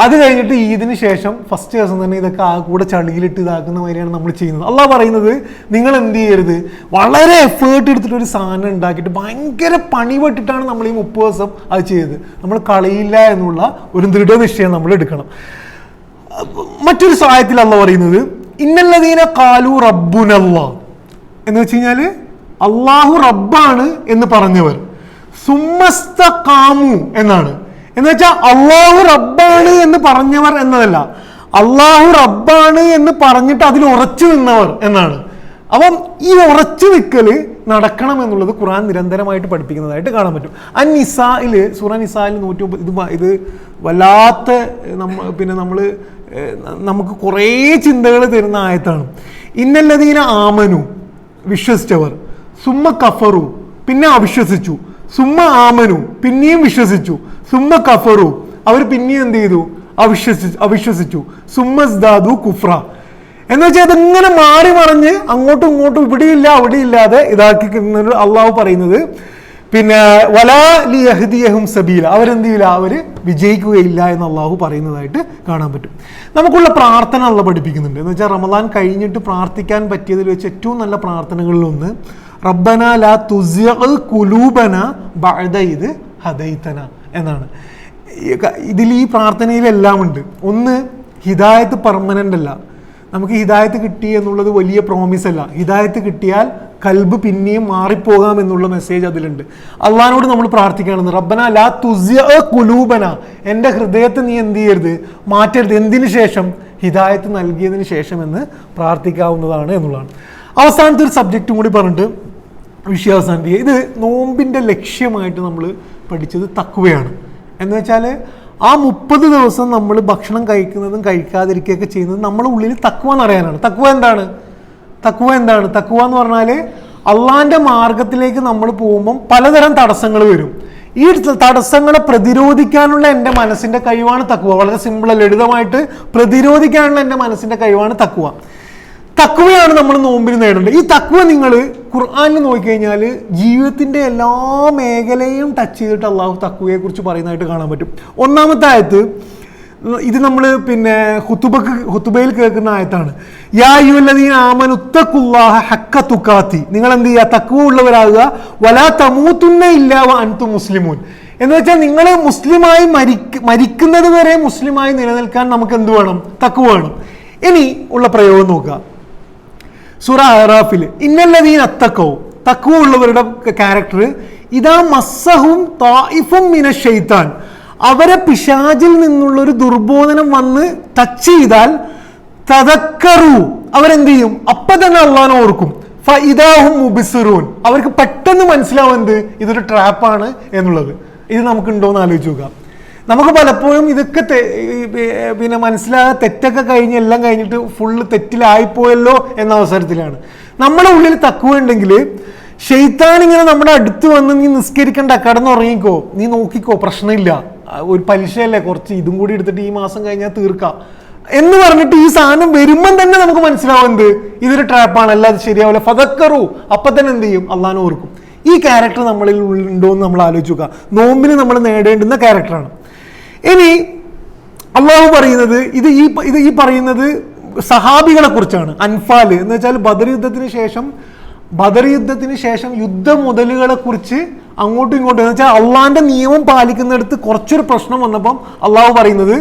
Speaker 1: അത് കഴിഞ്ഞിട്ട് ഈദിന് ശേഷം ഫസ്റ്റ് ദിവസം തന്നെ ഇതൊക്കെ ആ കൂടെ ചളിയിലിട്ട് ഇതാക്കുന്ന മാതിരിയാണ് നമ്മൾ ചെയ്യുന്നത്. അള്ളാഹ് പറയുന്നത് നിങ്ങൾ എന്ത് ചെയ്യരുത്, വളരെ എഫേർട്ട് എടുത്തിട്ട് ഒരു സാധനം ഉണ്ടാക്കിയിട്ട് ഭയങ്കര പണിപെട്ടിട്ടാണ് നമ്മൾ ഈ 30 ദിവസം അത് ചെയ്തത്. നമ്മൾ കളയില്ല എന്നുള്ള ഒരു ദൃഢനിശ്ചയം നമ്മൾ എടുക്കണം. മറ്റൊരു സായത്തിൽ അള്ളാഹ് പറയുന്നത് ഇന്നല്ലദീന ഖാലു റബ്ബുനല്ലാ എന്ന് വെച്ച് കഴിഞ്ഞാൽ അള്ളാഹു റബ്ബാണ് എന്ന് പറഞ്ഞവർ സുമ്മസ്തഖാമു എന്നാണ്. എന്ന് വെച്ചാൽ അള്ളാഹു റബ്ബാണ് എന്ന് പറഞ്ഞവർ എന്നതല്ല, അള്ളാഹു റബ്ബാണ് എന്ന് പറഞ്ഞിട്ട് അതിൽ ഉറച്ചു നിന്നവർ എന്നാണ്. അപ്പം ഈ ഉറച്ചു നിൽക്കല് നടക്കണം എന്നുള്ളത് ഖുർആൻ നിരന്തരമായിട്ട് പഠിപ്പിക്കുന്നതായിട്ട് കാണാൻ പറ്റും. അൻ-നിസായിൽ സൂറ നിസായിൽ 109 ഇത് വല്ലാത്ത നമുക്ക് കുറേ ചിന്തകൾ തരുന്ന ആയത്താണ്. ഇന്നല്ലദീന ആമനു വിശ്വസിച്ചവർ, സുമ്മ കഫറു പിന്നെ അവിശ്വസിച്ചു, സുമ്മ ആമനു പിന്നെയും വിശ്വസിച്ചു, സുമ്മ കഫറു അവർ പിന്നെയും എന്ത് ചെയ്തു, അവിശ്വസിച്ചു, സുമ്മസ്ദാദു കുഫ്ര എന്ന് വെച്ചാൽ അതിങ്ങനെ മാറി മറിഞ്ഞ് അങ്ങോട്ടും ഇങ്ങോട്ടും ഇവിടെയില്ല അവിടെയില്ലാതെ ഇതാക്കി അള്ളാഹു പറയുന്നത്. പിന്നെ വലാ ലിയഹ്ദിയഹും സബീല അവരെന്ത് ചെയ്യില്ല, അവർ വിജയിക്കുകയില്ല എന്ന് അള്ളാഹു പറയുന്നതായിട്ട് കാണാൻ പറ്റും. നമുക്കുള്ള പ്രാർത്ഥന അള്ളാഹ് പഠിപ്പിക്കുന്നുണ്ട്. എന്ന് വെച്ചാൽ റമദാൻ കഴിഞ്ഞിട്ട് പ്രാർത്ഥിക്കാൻ പറ്റിയതിൽ വെച്ച് ഏറ്റവും നല്ല പ്രാർത്ഥനകളിലൊന്ന് റബ്ബന ലാ തുസിഗ് ഖുലൂബന ബഅദ ഇദ് ഹദൈതന എന്നാണ്. ഇതിൽ ഈ പ്രാർത്ഥനയിലെല്ലാം ഉണ്ട്. ഒന്ന്, ഹിദായത്ത് പെർമനൻ്റ് അല്ല, നമുക്ക് ഹിദായത്ത് കിട്ടി എന്നുള്ളത് വലിയ പ്രോമിസ് അല്ല. ഹിദായത്ത് കിട്ടിയാൽ കൽബ് പിന്നെയും മാറിപ്പോകാം എന്നുള്ള മെസ്സേജ് അതിലുണ്ട്. അള്ളാഹിനോട് നമ്മൾ പ്രാർത്ഥിക്കുകയാണെന്ന് റബ്ബന ലാ തുസിഗ് ഖുലൂബന എൻ്റെ ഹൃദയത്തെ നീ എന്ത് ചെയ്യരുത്, മാറ്റരുത്. എന്തിനു ശേഷം, ഹിദായത്ത് നൽകിയതിന് ശേഷം എന്ന് പ്രാർത്ഥിക്കാവുന്നതാണ് എന്നുള്ളതാണ്. അവസാനത്തെ ഒരു സബ്ജക്റ്റും കൂടി പറഞ്ഞിട്ട് വിഷയം അവസാനിപ്പിക്കുക. ഇത് നോമ്പിൻ്റെ ലക്ഷ്യമായിട്ട് നമ്മൾ പഠിച്ചത് തഖ്വയാണ്. എന്ന് വെച്ചാൽ ആ 30 ദിവസം നമ്മൾ ഭക്ഷണം കഴിക്കുന്നതും കഴിക്കാതിരിക്കുകയൊക്കെ ചെയ്യുന്നത് നമ്മുടെ ഉള്ളിൽ തഖ്വ എന്നറിയാനാണ്. തഖ്വ എന്താണ്? തഖ്വ എന്ന് പറഞ്ഞാൽ അള്ളാഹിൻ്റെ മാർഗത്തിലേക്ക് നമ്മൾ പോകുമ്പം പലതരം തടസ്സങ്ങൾ വരും. ഈ തടസ്സങ്ങളെ പ്രതിരോധിക്കാനുള്ള എൻ്റെ മനസ്സിൻ്റെ കഴിവാണ് തഖ്വ. വളരെ സിമ്പിൾ ലളിതമായിട്ട് പ്രതിരോധിക്കാനുള്ള എൻ്റെ മനസ്സിൻ്റെ കഴിവാണ് തഖ്വ. തഖ്വയാണ് നമ്മൾ നോമ്പിന് നേടേണ്ടത്. ഈ തഖ്വ നിങ്ങൾ ഖുർആനിൽ നോക്കിക്കഴിഞ്ഞാൽ ജീവിതത്തിൻ്റെ എല്ലാ മേഖലയും ടച്ച് ചെയ്തിട്ട് അള്ളാഹു തഖ്വയെ കുറിച്ച് പറയുന്നതായിട്ട് കാണാൻ പറ്റും. ഒന്നാമത്തെ ആയത്ത് ഇത് നമ്മൾ പിന്നെ ഹുതുബയിൽ കേൾക്കുന്ന ആയത്താണ്. യാ അയ്യുഹല്ലദീന ആമനു തഖുല്ലാഹ ഹഖ്ക തുഖാതി, നിങ്ങൾ എന്ത് ചെയ്യുക, തഖ്വ ഉള്ളവരാകുക. വലാ തമൂതുന്ന ഇല്ലാ വഅൻതും മുസ്ലിമൂൻ എന്ന് വെച്ചാൽ നിങ്ങൾ മുസ്ലിമായി മരിക്കുന്നത് വരെ മുസ്ലിമായി നിലനിൽക്കാൻ നമുക്ക് എന്ത് വേണം, തഖ്വ വേണം. ഇനി ഉള്ള പ്രയോഗം നോക്കുക. സൂറ അറാഫിൽ ഇന്നല്ലദീന അത്തഖൗ, തഖ്വ ഉള്ളവരുടെ ക്യാരക്ടർ ഇദാ മസ്സഹും തായിഫും മിനശ് ശൈത്താൻ, അവരെ പിശാചിൽ നിന്നുള്ളൊരു ദുർബോധനം വന്ന് ടച്ച് ചെയ്താൽ തദക്കറു അവരെന്ത് ചെയ്യും, അപ്പം തന്നെ അള്ളാഹനെ ഓർക്കും. ഫഇദാഹും മുബ്സിറൂൻ അവർക്ക് പെട്ടെന്ന് മനസ്സിലാവും എന്ത്, ഇതൊരു ട്രാപ്പാണ് എന്നുള്ളത്. ഇത് നമുക്കുണ്ടോ എന്ന് ആലോചിച്ച് നോക്കാം. നമുക്ക് പലപ്പോഴും ഇതൊക്കെ പിന്നെ മനസ്സിലാകാതെ തെറ്റൊക്കെ കഴിഞ്ഞ് എല്ലാം കഴിഞ്ഞിട്ട് ഫുള്ള് തെറ്റിലായിപ്പോയല്ലോ എന്ന അവസരത്തിലാണ്. നമ്മുടെ ഉള്ളിൽ തഖ്വ ഉണ്ടെങ്കിൽ ശൈത്താൻ ഇങ്ങനെ നമ്മുടെ അടുത്ത് വന്ന് നീ നിസ്കരിക്കണ്ട, കിടന്നുറങ്ങിക്കോ, നീ നോക്കിക്കോ, പ്രശ്നമില്ല, ഒരു പലിശയല്ലേ, കുറച്ച് ഇതും കൂടി എടുത്തിട്ട് ഈ മാസം കഴിഞ്ഞാൽ തീർക്കാം എന്ന് പറഞ്ഞിട്ട് ഈ സാധനം വരുമ്പം തന്നെ നമുക്ക് മനസ്സിലാവും എന്ത്, ഇതൊരു ട്രാപ്പാണ്, അല്ലാതെ ശരിയാവില്ല. ഫദക്കറു അപ്പം തന്നെ എന്ത് ചെയ്യും, അള്ളാഹനെ ഓർക്കും. ഈ ക്യാരക്ടർ നമ്മളിൽ ഉണ്ടോ എന്ന് നമ്മൾ ആലോചിച്ച് നോക്കുക. നോമ്പിന് നമ്മൾ നേടേണ്ടുന്ന ക്യാരക്ടറാണ്. ഇനി അള്ളാഹു പറയുന്നത് ഇത് ഈ പറയുന്നത് സഹാബികളെ കുറിച്ചാണ്. അൻഫാൽ എന്ന് വെച്ചാൽ ബദർ യുദ്ധത്തിന് ശേഷം യുദ്ധ മുതലുകളെ കുറിച്ച് അങ്ങോട്ടും ഇങ്ങോട്ടും എന്ന് വെച്ചാൽ അള്ളാന്റെ നിയമം പാലിക്കുന്നിടത്ത് കുറച്ചൊരു പ്രശ്നം വന്നപ്പം അള്ളാഹു പറയുന്നത്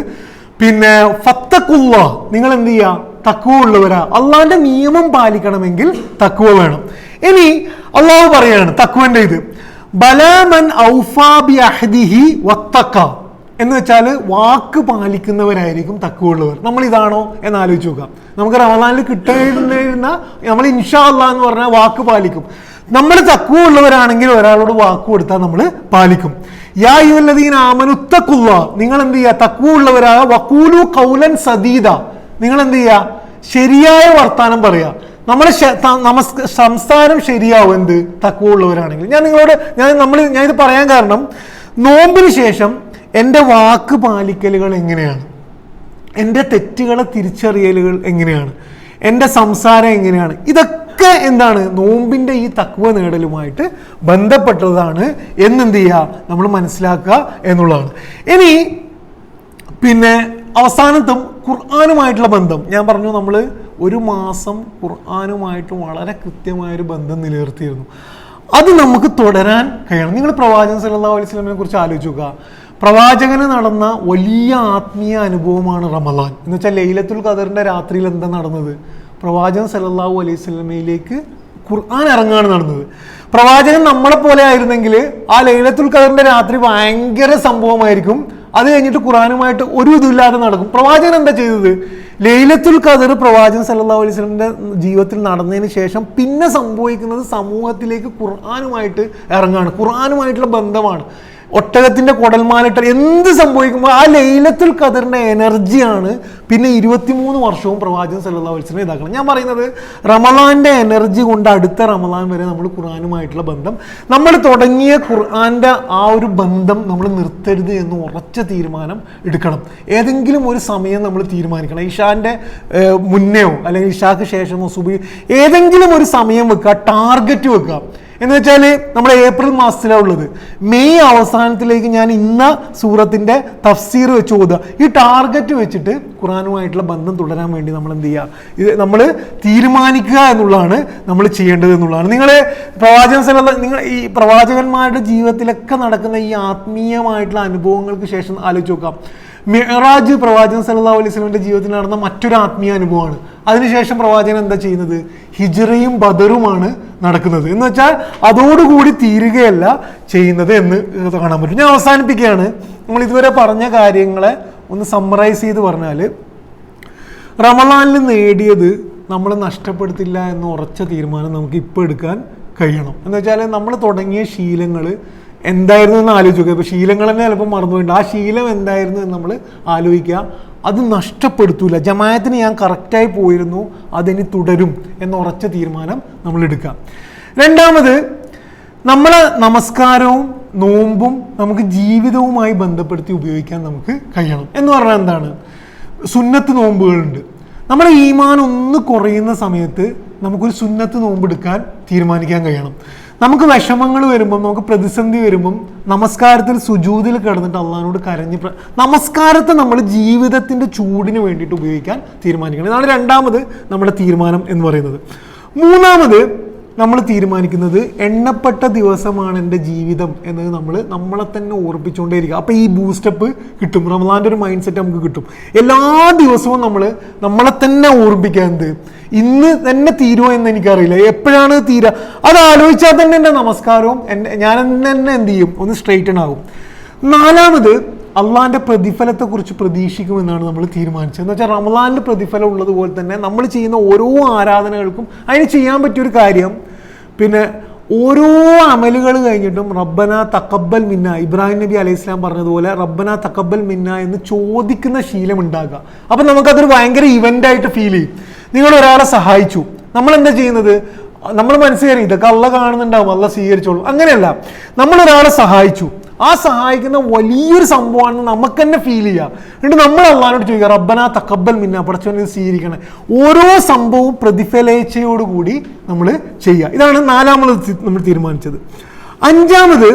Speaker 1: പിന്നെ ഫത്തഖുല്ല, നിങ്ങൾ എന്ത് ചെയ്യുക, തഖ്വ ഉള്ളവരാ. അള്ളാന്റെ നിയമം പാലിക്കണമെങ്കിൽ തഖ്വ വേണം. ഇനി അള്ളാഹു പറയാണ് തഖ്വന്റെ ഇത്, ബലാമൻ ഔഫാ ബി അഹ്ദിഹി വത്തഖ എന്ന് വെച്ചാൽ വാക്ക് പാലിക്കുന്നവരായിരിക്കും തഖ്വ ഉള്ളവർ. നമ്മൾ ഇതാണോ എന്ന് ആലോചിച്ച് നോക്കാം. നമുക്ക് റമദാനിൽ കിട്ടുന്ന നമ്മൾ ഇൻഷാ അല്ലാഹ് എന്ന് പറഞ്ഞാൽ വാക്ക് പാലിക്കും. നമ്മൾ തഖ്വ ഉള്ളവരാണെങ്കിൽ ഒരാളോട് വാക്ക് കൊടുത്താൽ നമ്മൾ പാലിക്കും. യാ അയ്യുഹല്ലദീന ആമനു തഖ്വ, നിങ്ങൾ എന്ത് ചെയ്യുക, തഖ്വ ഉള്ളവരായ വഖൂലു ഖൗലൻ സദീദ, നിങ്ങൾ എന്ത് ചെയ്യുക, ശരിയായ വർത്താനം പറയുക. നമ്മുടെ സംസാരം ശരിയാവും എന്ത്, തഖ്വ ഉള്ളവരാണെങ്കിൽ. ഞാൻ ഇത് പറയാൻ കാരണം, നോമ്പിന് ശേഷം എൻ്റെ വാക്ക് പാലിക്കലുകൾ എങ്ങനെയാണ്, എൻ്റെ തെറ്റുകളെ തിരിച്ചറിയലുകൾ എങ്ങനെയാണ്, എൻ്റെ സംസാരം എങ്ങനെയാണ്, ഇതൊക്കെ എന്താണ് നോമ്പിൻ്റെ ഈ തഖ്വ നേടലുമായിട്ട് ബന്ധപ്പെട്ടതാണ് എന്നെന്ത് ചെയ്യുക, നമ്മൾ മനസ്സിലാക്കുക എന്നുള്ളതാണ്. ഇനി പിന്നെ അവസാനത്തും ഖുർആനുമായിട്ടുള്ള ബന്ധം ഞാൻ പറഞ്ഞു. നമ്മൾ ഒരു മാസം ഖുർആനുമായിട്ട് വളരെ കൃത്യമായൊരു ബന്ധം നിലനിർത്തിയിരുന്നു. അത് നമുക്ക് തുടരാൻ കഴിയണം. നിങ്ങൾ പ്രവാചകൻ സല്ലല്ലാഹു അലൈഹി വസല്ലമയെ കുറിച്ച് ആലോചിച്ച് നോക്കുക. പ്രവാചകന് നടന്ന വലിയ ആത്മീയ അനുഭവമാണ് റമദാൻ. എന്ന് വെച്ചാൽ ലൈലത്തുൽ ഖദറിന്റെ രാത്രിയിൽ എന്താ നടന്നത്, പ്രവാചകൻ സല്ലല്ലാഹു അലൈഹി വസല്ലമയിലേക്ക് ഖുർആൻ ഇറങ്ങാണ് നടന്നത്. പ്രവാചകൻ നമ്മളെ പോലെ ആയിരുന്നെങ്കിൽ ആ ലൈലത്തുൽ ഖദറിന്റെ രാത്രി ഭയങ്കര സംഭവമായിരിക്കും. അത് കഴിഞ്ഞിട്ട് ഖുർആനുമായിട്ട് ഒരു ഇതുമില്ലാതെ നടക്കും. പ്രവാചകൻ എന്താ ചെയ്തത്, ലൈലത്തുൽ ഖദർ പ്രവാചകൻ സല്ലല്ലാഹു അലൈഹി വസല്ലമയുടെ ജീവിതത്തിൽ നടന്നതിന് ശേഷം പിന്നെ സംഭവിക്കുന്നത് സമൂഹത്തിലേക്ക് ഖുർആനുമായിട്ട് ഇറങ്ങാണ്, ഖുർആനുമായിട്ടുള്ള ബന്ധമാണ്. ഒട്ടകത്തിന്റെ കുടൽമാലിട്ട് എന്ത് സംഭവിക്കുമ്പോൾ ആ ലൈലത്തുൽ ഖദറിന്റെ എനർജിയാണ് പിന്നെ 23 വർഷവും പ്രവാചകൻ സല്ലല്ലാഹു അലൈഹി വസല്ലം ഇതാക്കണം. ഞാൻ പറയുന്നത് റമളാന്റെ എനർജി കൊണ്ട് അടുത്ത റമളാൻ വരെ നമ്മൾ ഖുർആനുമായിട്ടുള്ള ബന്ധം, നമ്മൾ തുടങ്ങിയ ഖുർആന്റെ ആ ഒരു ബന്ധം നമ്മൾ നിർത്തരുത് എന്ന് ഉറച്ച തീരുമാനം എടുക്കണം. ഏതെങ്കിലും ഒരു സമയം നമ്മൾ തീരുമാനിക്കണം. ഇഷാന്റെ മുന്നെയോ അല്ലെങ്കിൽ ഇഷാക്ക് ശേഷമോ സുബഹി ഏതെങ്കിലും ഒരു സമയം വെക്കുക, ടാർഗറ്റ് വെക്കുക. എന്ന് വെച്ചാൽ നമ്മുടെ ഏപ്രിൽ മാസത്തിലാണ് ഉള്ളത്, മെയ് അവസാനത്തിലേക്ക് ഞാൻ ഇന്ന സൂറത്തിന്റെ തഫ്സീർ വെച്ച് ഓതുക. ഈ ടാർഗറ്റ് വെച്ചിട്ട് ഖുർആനുമായിട്ടുള്ള ബന്ധം തുടരാൻ വേണ്ടി നമ്മൾ എന്ത് ചെയ്യുക, ഇത് നമ്മൾ തീരുമാനിക്കുക എന്നുള്ളതാണ് നമ്മൾ ചെയ്യേണ്ടത് എന്നുള്ളതാണ്. നിങ്ങൾ ഈ പ്രവാചകന്മാരുടെ ജീവിതത്തിലൊക്കെ നടക്കുന്ന ഈ ആത്മീയമായിട്ടുള്ള അനുഭവങ്ങൾക്ക് ശേഷം ആലോചിച്ച് നോക്കാം. മിഅ്റാജ് പ്രവാചകൻ സല്ലല്ലാഹു അലൈഹി വസല്ലമയുടെ ജീവിതത്തിൽ നടന്ന മറ്റൊരു ആത്മീയ അനുഭവമാണ്. അതിനുശേഷം പ്രവാചകൻ എന്താ ചെയ്യുന്നത്, ഹിജ്റയും ബദറുമാണ് നടക്കുന്നത്. എന്ന് വെച്ചാൽ അതോടുകൂടി തീരുകയല്ല ചെയ്യുന്നത് എന്ന് കാണാൻ പറ്റും. ഞാൻ അവസാനിപ്പിക്കുകയാണ്. നമ്മൾ ഇതുവരെ പറഞ്ഞ കാര്യങ്ങളെ ഒന്ന് സമ്മറൈസ് ചെയ്ത് പറഞ്ഞാൽ, റമളാനിൽ നേടിയത് നമ്മൾ നഷ്ടപ്പെടുത്തില്ല എന്ന ഉറച്ച തീരുമാനം നമുക്ക് ഇപ്പോൾ എടുക്കാൻ കഴിയണം. എന്ന് വെച്ചാൽ നമ്മൾ തുടങ്ങിയ ശീലങ്ങൾ എന്തായിരുന്നു എന്ന് ആലോചിക്കുക. ഇപ്പോൾ ശീലങ്ങൾ തന്നെ ചിലപ്പോൾ മറന്നുപോയിട്ടുണ്ട്. ആ ശീലം എന്തായിരുന്നു എന്ന് നമ്മൾ ആലോചിക്കുക. അത് നഷ്ടപ്പെടുത്തൂല. ജമാഅത്തിന് ഞാൻ കറക്റ്റായി പോയിരുന്നു, അതിനി തുടരും എന്ന ഉറച്ച തീരുമാനം നമ്മൾ എടുക്കുക. രണ്ടാമത്, നമ്മളെ നമസ്കാരവും നോമ്പും നമുക്ക് ജീവിതവുമായി ബന്ധപ്പെടുത്തി ഉപയോഗിക്കാൻ നമുക്ക് കഴിയണം. എന്ന് പറഞ്ഞാൽ എന്താണ്, സുന്നത്ത് നോമ്പുകളുണ്ട്. നമ്മുടെ ഈമാൻ ഒന്ന് കുറയുന്ന സമയത്ത് നമുക്കൊരു സുന്നത്ത് നോമ്പെടുക്കാൻ തീരുമാനിക്കാൻ കഴിയണം. നമുക്ക് വിഷമങ്ങൾ വരുമ്പം, നമുക്ക് പ്രതിസന്ധി വരുമ്പം നമസ്കാരത്തിൽ സുജൂദിൽ കിടന്നിട്ട് അള്ളാഹിനോട് കരഞ്ഞ് നമസ്കാരത്തെ നമ്മൾ ജീവിതത്തിൻ്റെ ചൂടിന് വേണ്ടിയിട്ട് ഉപയോഗിക്കാൻ തീരുമാനിക്കണം. ഇതാണ് രണ്ടാമത് നമ്മുടെ തീരുമാനം എന്ന് പറയുന്നത്. മൂന്നാമത് നമ്മൾ തീരുമാനിക്കുന്നത് എണ്ണപ്പെട്ട ദിവസമാണ് എൻ്റെ ജീവിതം എന്നത് നമ്മളെ തന്നെ ഓർപ്പിച്ചുകൊണ്ടേയിരിക്കുക. അപ്പോൾ ഈ ബൂസ്റ്റപ്പ് കിട്ടും, റമളാൻ്റെ ഒരു മൈൻഡ് സെറ്റ് നമുക്ക് കിട്ടും. എല്ലാ ദിവസവും നമ്മളെ തന്നെ ഓർമ്മിക്കുക, എന്ത് ഇന്ന് തന്നെ തീരുമോ എന്ന് എനിക്കറിയില്ല, എപ്പോഴാണ് തീരുക, അത് ആലോചിച്ചാൽ തന്നെ എൻ്റെ നമസ്കാരവും ഞാൻ തന്നെ എന്ത് ചെയ്യും, ഒന്ന് സ്ട്രെയിറ്റൺ ആകും. നാലാമത്, അള്ളാഹിൻ്റെ പ്രതിഫലത്തെക്കുറിച്ച് പ്രതീക്ഷിക്കുമെന്നാണ് നമ്മൾ തീരുമാനിച്ചത്. എന്ന് വെച്ചാൽ റമളാനിൽ പ്രതിഫലം ഉള്ളതുപോലെ തന്നെ നമ്മൾ ചെയ്യുന്ന ഓരോ ആരാധനകൾക്കും അതിന് ചെയ്യാൻ പറ്റിയൊരു കാര്യം, പിന്നെ ഓരോ അമലുകൾ കഴിഞ്ഞിട്ടും റബ്ബന തഖബ്ബൽ മിന്ന, ഇബ്രാഹിം നബി അലൈഹി സ്വലാം പറഞ്ഞതുപോലെ റബ്ബന തഖബ്ബൽ മിന്ന എന്ന് ചോദിക്കുന്ന ശീലം ഉണ്ടാക്കുക. അപ്പം നമുക്കതൊരു ഭയങ്കര ഇവൻ്റായിട്ട് ഫീൽ ചെയ്യും. നിങ്ങൾ ഒരാളെ സഹായിച്ചു, നമ്മൾ എന്താ ചെയ്യുന്നത്, നമ്മൾ മനസ്സിലായി ഇതൊക്കെ അള്ളാഹ് കാണുന്നുണ്ടാവും, അള്ളാഹ് സ്വീകരിച്ചോളൂ. അങ്ങനെയല്ല, നമ്മളൊരാളെ സഹായിച്ചു, ആ സഹായിക്കുന്ന വലിയൊരു സംഭവമാണെന്ന് നമുക്ക് തന്നെ ഫീൽ ചെയ്യുക. എന്നിട്ട് നമ്മൾ അള്ളാഹിനോട് ചോദിക്കുക റബ്ബന തഖബ്ബൽ മിന്ന, പടച്ചവനെ സ്വീകരിക്കണേ. ഓരോ സംഭവവും പ്രതിഫലേച്ഛയോടുകൂടി നമ്മൾ ചെയ്യുക. ഇതാണ് നാലാമത് നമ്മൾ തീരുമാനിച്ചത്. അഞ്ചാമത്,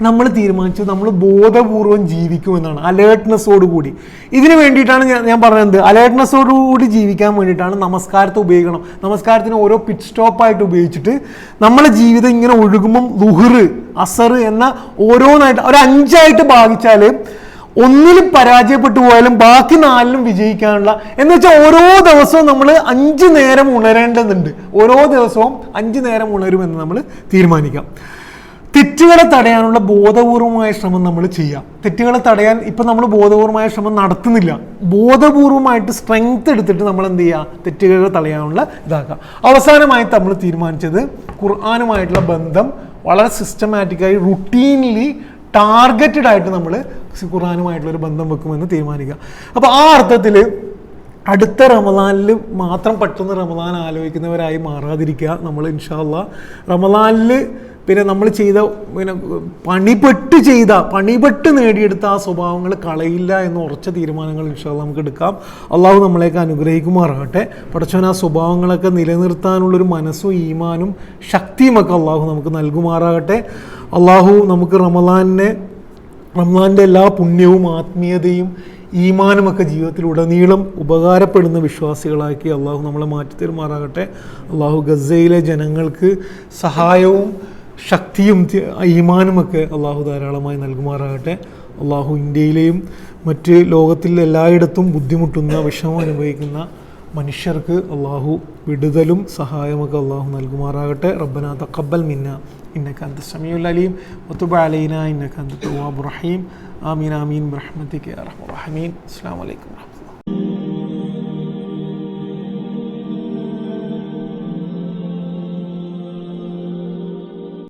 Speaker 1: നമ്മൾ തീരുമാനിച്ചു നമ്മൾ ബോധപൂർവം ജീവിക്കുമെന്നാണ്, അലേർട്ട്നെസ്സോട് കൂടി. ഇതിന് വേണ്ടിയിട്ടാണ് ഞാൻ പറഞ്ഞത്, അലേർട്ട്നെസ്സോടുകൂടി ജീവിക്കാൻ വേണ്ടിയിട്ടാണ് നമസ്കാരത്തെ ഉപയോഗിക്കണം. നമസ്കാരത്തിന് ഓരോ പിറ്റ് സ്റ്റോപ്പായിട്ട് ഉപയോഗിച്ചിട്ട് നമ്മളെ ജീവിതം ഇങ്ങനെ ഒഴുകുമ്പം ളുഹ്ർ, അസർ എന്ന ഓരോന്നായിട്ട് ഒരു 5 ഭാഗിച്ചാൽ ഒന്നിലും പരാജയപ്പെട്ടു പോയാലും ബാക്കി 4ലും വിജയിക്കാനുള്ള, എന്ന് വെച്ചാൽ ഓരോ ദിവസവും നമ്മൾ 5 നേരം ഉണരേണ്ടതുണ്ട്. ഓരോ ദിവസവും 5 നേരം ഉണരുമെന്ന് നമ്മൾ തീരുമാനിക്കാം. തെറ്റുകളെ തടയാനുള്ള ബോധപൂർവമായ ശ്രമം നമ്മൾ ചെയ്യാം. തെറ്റുകളെ തടയാൻ ഇപ്പം നമ്മൾ ബോധപൂർവമായ ശ്രമം നടത്തുന്നില്ല. ബോധപൂർവമായിട്ട് സ്ട്രെങ്ത് എടുത്തിട്ട് നമ്മൾ എന്ത് ചെയ്യുക, തെറ്റുകളെ തടയാനുള്ള ഇതാക്കുക. അവസാനമായിട്ട് നമ്മൾ തീരുമാനിച്ചത് ഖുർആനുമായിട്ടുള്ള ബന്ധം വളരെ സിസ്റ്റമാറ്റിക്കായി റുട്ടീൻലി ടാർഗറ്റഡ് ആയിട്ട് നമ്മൾ ഖുർആനുമായിട്ടുള്ളൊരു ബന്ധം വെക്കുമെന്ന് തീരുമാനിക്കുക. അപ്പോൾ ആ അർത്ഥത്തിൽ അടുത്ത റമദാനിൽ മാത്രം പെട്ടെന്ന് റമദാൻ ആലോചിക്കുന്നവരായി മാറാതിരിക്കുക. നമ്മൾ ഇൻഷാ അല്ലാഹ് റമദാനിൽ പിന്നെ നമ്മൾ ചെയ്ത പണിപ്പെട്ട് നേടിയെടുത്ത ആ സ്വഭാവങ്ങൾ കളയില്ല എന്ന് ഉറച്ച തീരുമാനങ്ങൾ ഇൻഷാ അല്ലാഹ് നമുക്ക് എടുക്കാം. അള്ളാഹു നമ്മളെയൊക്കെ അനുഗ്രഹിക്കുമാറാകട്ടെ. പടച്ചോൻ ആ സ്വഭാവങ്ങളൊക്കെ നിലനിർത്താനുള്ളൊരു മനസ്സും ഈമാനും ശക്തിയുമൊക്കെ അള്ളാഹു നമുക്ക് നൽകുമാറാകട്ടെ. അള്ളാഹു നമുക്ക് റമദാൻ്റെ എല്ലാ പുണ്യവും ആത്മീയതയും ഈമാനുമൊക്കെ ജീവിതത്തിലുടനീളം ഉപകാരപ്പെടുന്ന വിശ്വാസികളാക്കി അള്ളാഹു നമ്മളെ മാറ്റിത്തരുമാറാകട്ടെ. അള്ളാഹു ഗസയിലെ ജനങ്ങൾക്ക് സഹായവും ശക്തിയും ഈമാനുമൊക്കെ അള്ളാഹു ധാരാളമായി നൽകുമാറാകട്ടെ. അള്ളാഹു ഇന്ത്യയിലെയും മറ്റ് ലോകത്തിൽ എല്ലായിടത്തും ബുദ്ധിമുട്ടുന്ന വിഷമം അനുഭവിക്കുന്ന മനുഷ്യർക്ക് അള്ളാഹു വിടുതലും സഹായമൊക്കെ അള്ളാഹു നൽകുമാറാകട്ടെ. റബ്ബനാ തഖബ്ബൽ മിന്ന ഇന്നക അൻത സമീഉൽ അലീം വതുബ് അലൈനാ ഇന്നക അൻത തവ്വാബുർ റഹീം. ആമീൻ ആമീൻ ബിറഹ്മതിക യാ അർഹമർ റഹീമീൻ. അസ്സലാമു അലൈക്കും.